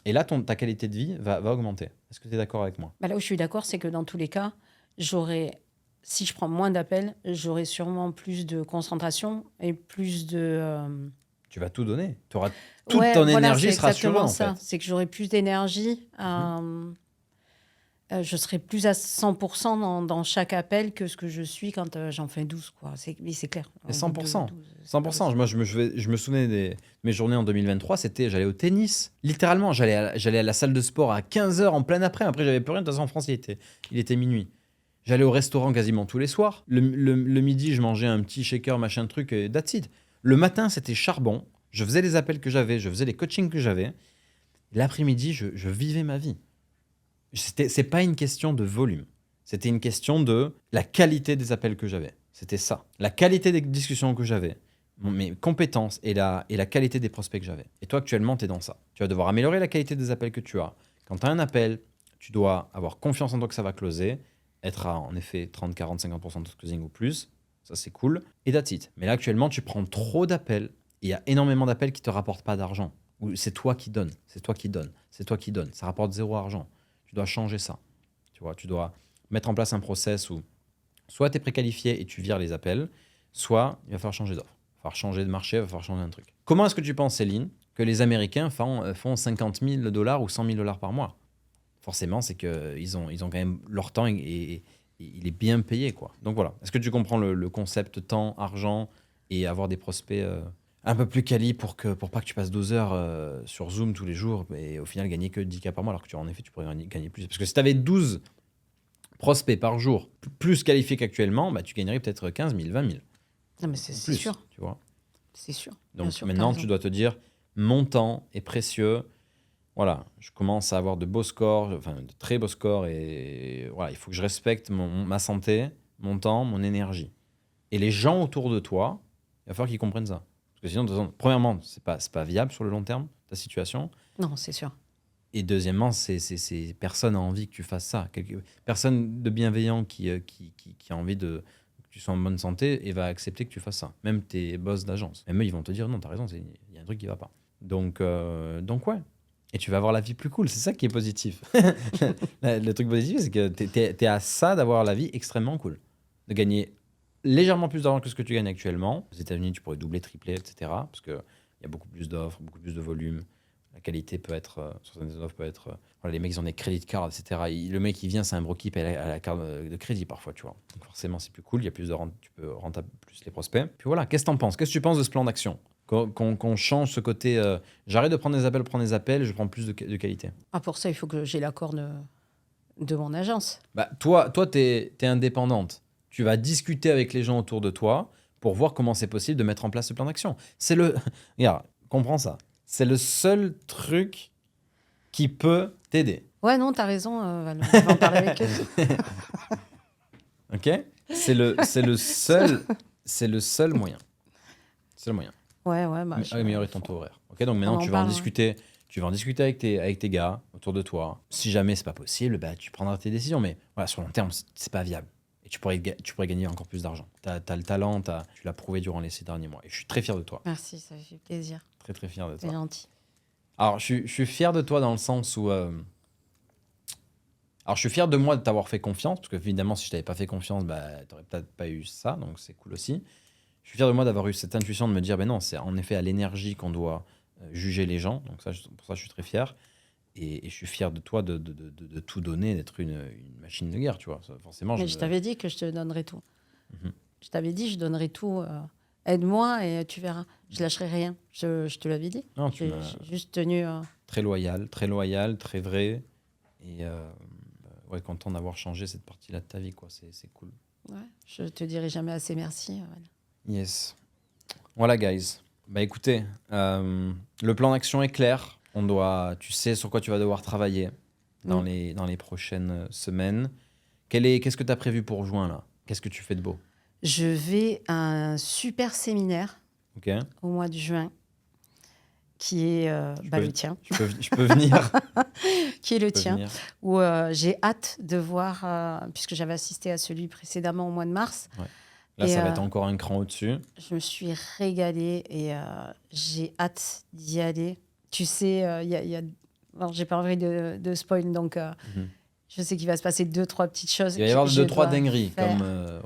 Speaker 2: Et là, ta qualité de vie va augmenter. Est-ce que tu es d'accord avec moi?
Speaker 1: Là où je suis d'accord, c'est que dans tous les cas, si je prends moins d'appels, j'aurai sûrement plus de concentration et plus de...
Speaker 2: Tu vas tout donner. Toute ton énergie sera sur eux, en fait.
Speaker 1: C'est que j'aurai plus d'énergie. Je serai plus à 100% dans chaque appel que ce que je suis quand j'en fais 12. C'est clair.
Speaker 2: Et 100%. 100%. Moi, je me souvenais de mes journées en 2023, j'allais au tennis. Littéralement, j'allais à la salle de sport à 15h en plein après. Après, j'avais plus rien. De toute façon, en France, il était minuit. J'allais au restaurant quasiment tous les soirs. Le midi, je mangeais un petit shaker, machin truc, et that's it. Le matin, c'était charbon. Je faisais les appels que j'avais, je faisais les coachings que j'avais. L'après-midi, je vivais ma vie. C'est pas une question de volume. C'était une question de la qualité des appels que j'avais. C'était ça. La qualité des discussions que j'avais, mes compétences et la qualité des prospects que j'avais. Et toi, actuellement, tu es dans ça. Tu vas devoir améliorer la qualité des appels que tu as. Quand tu as un appel, tu dois avoir confiance en toi que ça va closer, être à, en effet, 30, 40, 50% de closing ou plus. Ça, c'est cool. Et that's it. Mais là, actuellement, tu prends trop d'appels. Il y a énormément d'appels qui ne te rapportent pas d'argent. Ou c'est toi qui donnes, c'est toi qui donnes, c'est toi qui donnes. Ça rapporte 0 argent. Tu dois changer ça. Tu vois, tu dois mettre en place un process où soit tu es préqualifié et tu vires les appels, soit il va falloir changer d'offre. Il va falloir changer de marché, il va falloir changer un truc. Comment est-ce que tu penses, Céline, que les Américains font 50 000 $ ou 100 000 $ par mois? Forcément, c'est qu'ils ont quand même leur temps et il est bien payé, quoi. Donc voilà. Est-ce que tu comprends le concept temps, argent et avoir des prospects un peu plus quali pour pas que tu passes 12 heures sur Zoom tous les jours et au final gagner que 10K par mois, alors que en effet, tu pourrais gagner plus. Parce que si tu avais 12 prospects par jour plus qualifiés qu'actuellement, bah, tu gagnerais peut-être 15 000, 20 000.
Speaker 1: Non, mais c'est sûr.
Speaker 2: Tu vois.
Speaker 1: C'est sûr.
Speaker 2: Donc maintenant, tu dois te dire, mon temps est précieux. Voilà, je commence à avoir de beaux scores, enfin de très beaux scores et voilà, il faut que je respecte ma santé, mon temps, mon énergie. Et les gens autour de toi, il va falloir qu'ils comprennent ça. Parce que sinon, de toute façon, premièrement, c'est pas viable sur le long terme, ta situation.
Speaker 1: Non, c'est sûr.
Speaker 2: Et deuxièmement, personne n'a envie que tu fasses ça. Personne de bienveillant qui a envie que tu sois en bonne santé et va accepter que tu fasses ça. Même tes boss d'agence. Même eux, ils vont te dire, non, t'as raison, il y a un truc qui va pas. Donc ouais. Et tu vas avoir la vie plus cool. C'est ça qui est positif. Le truc positif, c'est que t'es à ça d'avoir la vie extrêmement cool. De gagner légèrement plus d'argent que ce que tu gagnes actuellement. Aux États-Unis, tu pourrais doubler, tripler, etc. Parce qu'il y a beaucoup plus d'offres, beaucoup plus de volume. La qualité peut être... certaines offres peuvent être... voilà, les mecs, ils ont des credit cards, etc. Le mec, il vient, c'est un bro qui paye à la carte de crédit parfois, tu vois. Donc forcément, c'est plus cool. Il y a plus de tu peux rentabiliser plus les prospects. Puis voilà, qu'est-ce que t'en penses? Qu'est-ce que tu penses de ce plan d'action? Qu'on change ce côté... j'arrête de prendre des appels, je prends plus de qualité.
Speaker 1: Ah, pour ça, il faut que j'ai l'accord de mon agence.
Speaker 2: Bah, toi, t'es indépendante. Tu vas discuter avec les gens autour de toi pour voir comment c'est possible de mettre en place ce plan d'action. Regarde, comprends ça. C'est le seul truc qui peut t'aider.
Speaker 1: Ouais, non, t'as raison, Val. On va en parler avec eux.
Speaker 2: Ok? C'est le seul moyen. C'est le moyen.
Speaker 1: Ouais, bah,
Speaker 2: Améliorer ton taux horaire. Ok, donc maintenant, tu vas en discuter. Tu vas en discuter avec tes gars autour de toi. Si jamais c'est pas possible, bah, tu prendras tes décisions. Mais voilà, sur le long terme, c'est pas viable. Et tu pourrais gagner encore plus d'argent. Tu as le talent, tu l'as prouvé durant les 6 derniers mois. Et je suis très fier de toi.
Speaker 1: Merci, ça fait plaisir.
Speaker 2: Très, très fier de toi.
Speaker 1: C'est gentil.
Speaker 2: Alors, je suis fier de toi dans le sens où... Alors, je suis fier de moi de t'avoir fait confiance. Parce que, évidemment, si je t'avais pas fait confiance, bah, tu n'aurais peut-être pas eu ça. Donc, c'est cool aussi. Je suis fier de moi d'avoir eu cette intuition de me dire, ben non, c'est en effet à l'énergie qu'on doit juger les gens. Donc, pour ça, je suis très fier. Et je suis fier de toi de tout donner, d'être une machine de guerre, tu vois. Ça, forcément,
Speaker 1: Mais je t'avais dit que je te donnerais tout.
Speaker 2: Mhm.
Speaker 1: Je t'avais dit, je donnerais tout. Aide-moi et tu verras. Je lâcherai rien. Je te l'avais dit.
Speaker 2: Non,
Speaker 1: J'ai juste tenu...
Speaker 2: Très loyal, très vrai. Et ouais, content d'avoir changé cette partie-là de ta vie, quoi. C'est cool.
Speaker 1: Ouais, je te dirai jamais assez merci. Voilà.
Speaker 2: Yes. Voilà, guys. Bah écoutez, le plan d'action est clair. Tu sais sur quoi tu vas devoir travailler dans les prochaines semaines. Qu'est-ce que tu as prévu pour juin, là? Qu'est-ce que tu fais de beau?
Speaker 1: Je vais à un super séminaire au mois de juin, qui est le tien.
Speaker 2: Je peux venir.
Speaker 1: Qui est le tien, où j'ai hâte de voir, puisque j'avais assisté à celui précédemment au mois de mars.
Speaker 2: Ouais. Là, ça va être encore un cran au-dessus.
Speaker 1: Je me suis régalée et j'ai hâte d'y aller. Tu sais, alors, j'ai pas envie de spoil, donc je sais qu'il va se passer 2-3 petites choses.
Speaker 2: Il va y avoir 2-3 dingueries.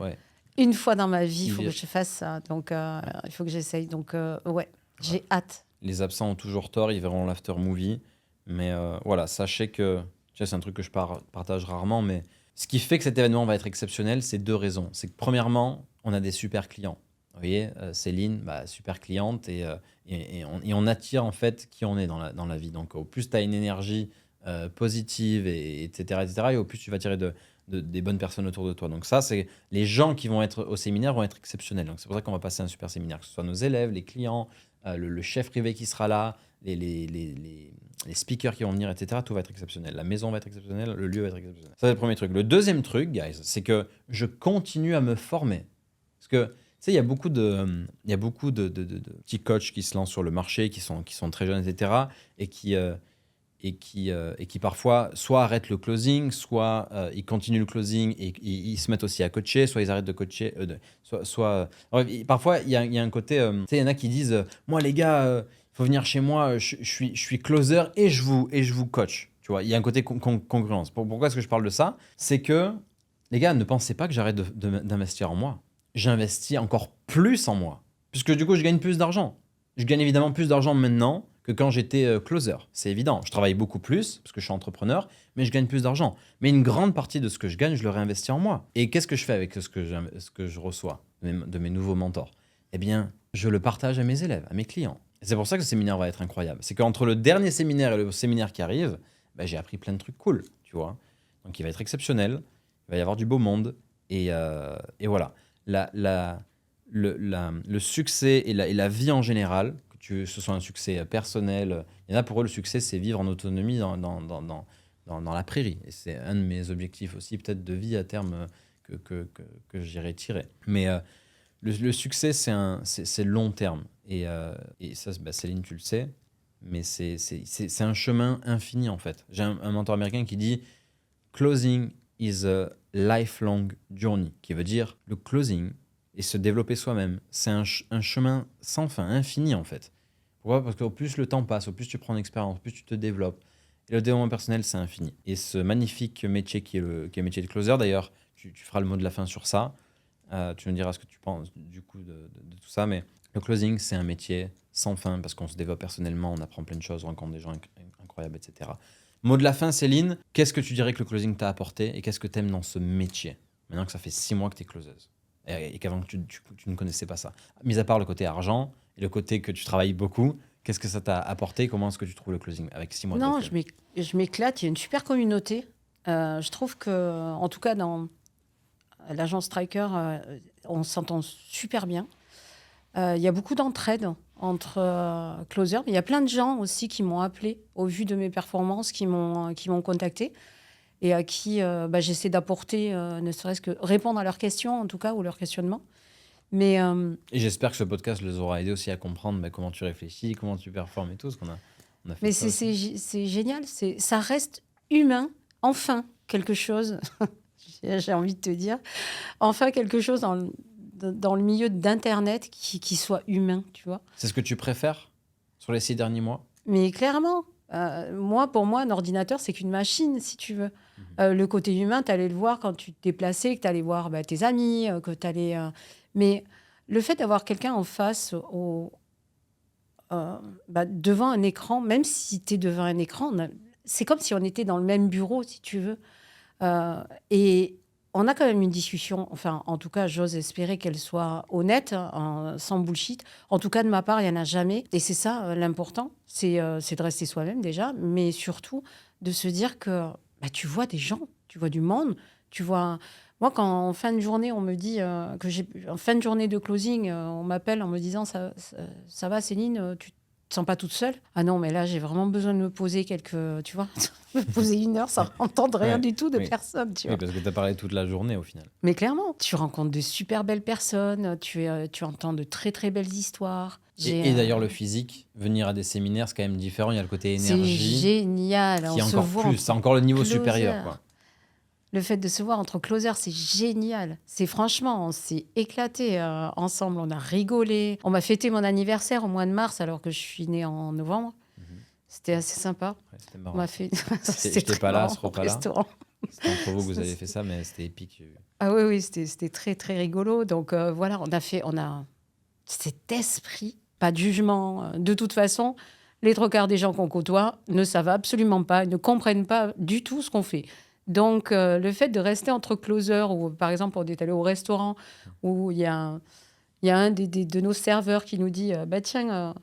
Speaker 2: Ouais.
Speaker 1: Une fois dans ma vie, il faut que je fasse ça. Donc, il faut que j'essaye. Donc, j'ai hâte.
Speaker 2: Les absents ont toujours tort, ils verront l'after movie. Mais voilà, sachez que, c'est un truc que je partage rarement, mais ce qui fait que cet événement va être exceptionnel, c'est 2 raisons. C'est que premièrement, on a des super clients. Vous voyez, Céline, super cliente, et on attire en fait qui on est dans la vie. Donc au plus tu as une énergie positive, etc., et au plus tu vas attirer des bonnes personnes autour de toi. Donc ça, c'est les gens qui vont être au séminaire vont être exceptionnels. Donc c'est pour ça qu'on va passer un super séminaire, que ce soit nos élèves, les clients, le chef privé qui sera là, les speakers qui vont venir, etc. Tout va être exceptionnel. La maison va être exceptionnelle, le lieu va être exceptionnel. Ça, c'est le premier truc. Le deuxième truc, guys, c'est que je continue à me former. Parce que, tu sais, il y a beaucoup de petits coachs qui se lancent sur le marché, qui sont très jeunes, etc. Et qui parfois soit arrêtent le closing, soit ils continuent le closing et ils se mettent aussi à coacher, soit ils arrêtent de coacher. Parfois, il y a un côté, tu sais, il y en a qui disent moi les gars, il faut venir chez moi, je suis closer et je vous coach. Tu vois, il y a un côté congruence. Pourquoi est-ce que je parle de ça? C'est que les gars, ne pensez pas que j'arrête d'investir en moi. J'investis encore plus en moi, puisque du coup, je gagne plus d'argent. Je gagne évidemment plus d'argent maintenant que quand j'étais closer. C'est évident. Je travaille beaucoup plus parce que je suis entrepreneur, mais je gagne plus d'argent. Mais une grande partie de ce que je gagne, je le réinvestis en moi. Et qu'est-ce que je fais avec ce que je reçois de mes nouveaux mentors? Eh bien, je le partage à mes élèves, à mes clients. Et c'est pour ça que ce séminaire va être incroyable. C'est qu'entre le dernier séminaire et le séminaire qui arrive, j'ai appris plein de trucs cool, tu vois. Donc, il va être exceptionnel. Il va y avoir du beau monde. Et voilà. Le succès et la vie en général, que ce soit un succès personnel, il y en a pour eux, le succès, c'est vivre en autonomie dans la prairie. Et c'est un de mes objectifs aussi, peut-être de vie à terme, que j'irai tirer. Mais le succès, c'est long terme. Et ça, Céline, tu le sais, mais c'est un chemin infini, en fait. J'ai un mentor américain qui dit « Closing is a lifelong journey », qui veut dire le closing et se développer soi-même. C'est un chemin sans fin, infini, en fait. Pourquoi? Parce qu'au plus le temps passe, au plus tu prends d'expérience, au plus tu te développes. Et le développement personnel, c'est infini. Et ce magnifique métier qui est le métier de closer, d'ailleurs, tu feras le mot de la fin sur ça. Tu me diras ce que tu penses du coup de tout ça. Mais le closing, c'est un métier sans fin parce qu'on se développe personnellement, on apprend plein de choses, on rencontre des gens incroyables, etc. Mot de la fin, Céline, qu'est-ce que tu dirais que le closing t'a apporté et qu'est-ce que tu aimes dans ce métier? Maintenant que ça fait 6 mois que tu es closeuse et qu'avant tu ne connaissais pas ça. Mis à part le côté argent et le côté que tu travailles beaucoup, qu'est-ce que ça t'a apporté? Comment est-ce que tu trouves le closing avec 6 mois de
Speaker 1: Non,
Speaker 2: recul?
Speaker 1: je m'éclate. Il y a une super communauté. Je trouve que, en tout cas, dans l'agence Striker, on s'entend super bien. Il y a beaucoup d'entraide entre closer. Il y a plein de gens aussi qui m'ont appelé au vu de mes performances, qui m'ont contacté et à qui j'essaie d'apporter, ne serait-ce que répondre à leurs questions en tout cas ou leurs questionnements. Mais
Speaker 2: Et j'espère que ce podcast les aura aidés aussi à comprendre comment tu réfléchis, comment tu performes et tout, parce qu'on a fait
Speaker 1: mais
Speaker 2: ça aussi.
Speaker 1: c'est génial, ça reste humain, enfin quelque chose, j'ai envie de te dire, enfin quelque chose dans le milieu d'Internet qui soit humain, tu vois.
Speaker 2: C'est ce que tu préfères sur les 6 derniers mois?
Speaker 1: Mais clairement, pour moi, un ordinateur, c'est qu'une machine, si tu veux. Le côté humain, tu allais le voir quand tu te déplaçais, que tu allais voir tes amis, que tu allais... Mais le fait d'avoir quelqu'un en face, devant un écran, même si tu es devant un écran, c'est comme si on était dans le même bureau, si tu veux. Et on a quand même une discussion, enfin, en tout cas, j'ose espérer qu'elle soit honnête, sans bullshit. En tout cas, de ma part, il n'y en a jamais. Et c'est ça, l'important, c'est de rester soi-même déjà, mais surtout de se dire que tu vois des gens, tu vois du monde, tu vois... Moi, quand en fin de journée, on me dit en fin de journée de closing, on m'appelle en me disant ça va, Céline, tu te sens pas toute seule? Ah non, mais là, j'ai vraiment besoin de me poser tu vois, me poser 1 heure sans entendre rien
Speaker 2: Ouais,
Speaker 1: du tout de
Speaker 2: oui.
Speaker 1: personne, tu
Speaker 2: Oui,
Speaker 1: vois.
Speaker 2: parce que tu as parlé toute la journée au final.
Speaker 1: Mais clairement, tu rencontres de super belles personnes, tu entends de très très belles histoires.
Speaker 2: Et d'ailleurs, le physique, venir à des séminaires, c'est quand même différent. Il y a le côté
Speaker 1: C'est
Speaker 2: énergie
Speaker 1: génial.
Speaker 2: qui est
Speaker 1: On se
Speaker 2: encore
Speaker 1: voit
Speaker 2: plus.
Speaker 1: entre
Speaker 2: C'est encore le niveau
Speaker 1: closers.
Speaker 2: supérieur, quoi.
Speaker 1: Le fait de se voir entre closers, c'est génial. C'est franchement, on s'est éclaté ensemble, on a rigolé. On m'a fêté mon anniversaire au mois de mars alors que je suis née en novembre. C'était assez sympa.
Speaker 2: Ouais, c'était
Speaker 1: On
Speaker 2: marrant.
Speaker 1: m'a fait.
Speaker 2: J'étais
Speaker 1: très
Speaker 2: pas là,
Speaker 1: marrant
Speaker 2: ce
Speaker 1: au
Speaker 2: repas-là.
Speaker 1: restaurant.
Speaker 2: C'était entre vous que vous avez fait ça, mais c'était épique.
Speaker 1: Ah oui, c'était très très rigolo. Donc voilà, on a cet esprit, pas de jugement. De toute façon, les 3 quarts des gens qu'on côtoie ne savent absolument pas, ne comprennent pas du tout ce qu'on fait. Donc, le fait de rester entre closers, ou par exemple, on est allé au restaurant où il y a un de nos serveurs qui nous dit tiens,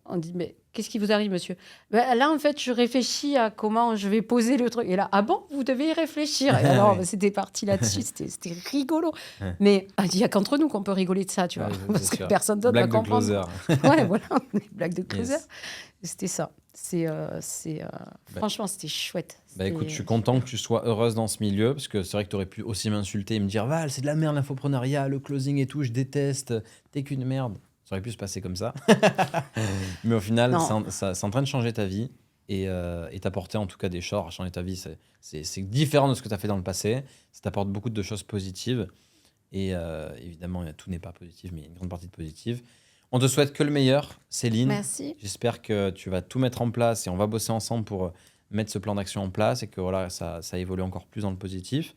Speaker 1: on dit, mais qu'est-ce qui vous arrive, monsieur? Là, en fait, je réfléchis à comment je vais poser le truc. Et là, ah bon, vous devez y réfléchir. Et alors, c'était parti là-dessus, c'était rigolo.
Speaker 2: Ouais.
Speaker 1: Mais il n'y a qu'entre nous qu'on peut rigoler de ça, tu vois,
Speaker 2: Ouais, c'est
Speaker 1: parce que
Speaker 2: sûr.
Speaker 1: personne d'autre va
Speaker 2: Blague de
Speaker 1: comprendre.
Speaker 2: closer.
Speaker 1: Ouais, voilà, des blagues de closer.
Speaker 2: Yes.
Speaker 1: C'était ça. Franchement, c'était chouette.
Speaker 2: Écoute, je suis content que tu sois heureuse dans ce milieu, parce que c'est vrai que tu aurais pu aussi m'insulter et me dire Val, c'est de la merde l'infoprenariat, le closing et tout, je déteste, t'es qu'une merde. Ça aurait pu se passer comme ça. Mais au final, c'est en train de changer ta vie et t'apporter en tout cas des choses. Changer ta vie, c'est différent de ce que tu as fait dans le passé. Ça t'apporte beaucoup de choses positives. Et évidemment, tout n'est pas positif, mais il y a une grande partie de positive. On te souhaite que le meilleur, Céline.
Speaker 1: Merci.
Speaker 2: J'espère que tu vas tout mettre en place et on va bosser ensemble pour mettre ce plan d'action en place et que voilà, ça évolue encore plus dans le positif.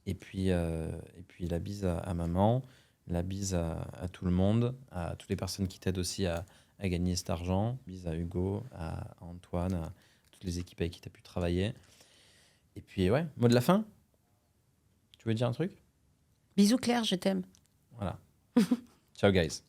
Speaker 2: Et puis la bise à maman, la bise à tout le monde, à toutes les personnes qui t'aident aussi à gagner cet argent. Bise à Hugo, à Antoine, à toutes les équipes avec qui tu as pu travailler. Et puis ouais, mot de la fin? Tu veux dire un truc?
Speaker 1: Bisous Claire, je t'aime.
Speaker 2: Voilà. Ciao guys.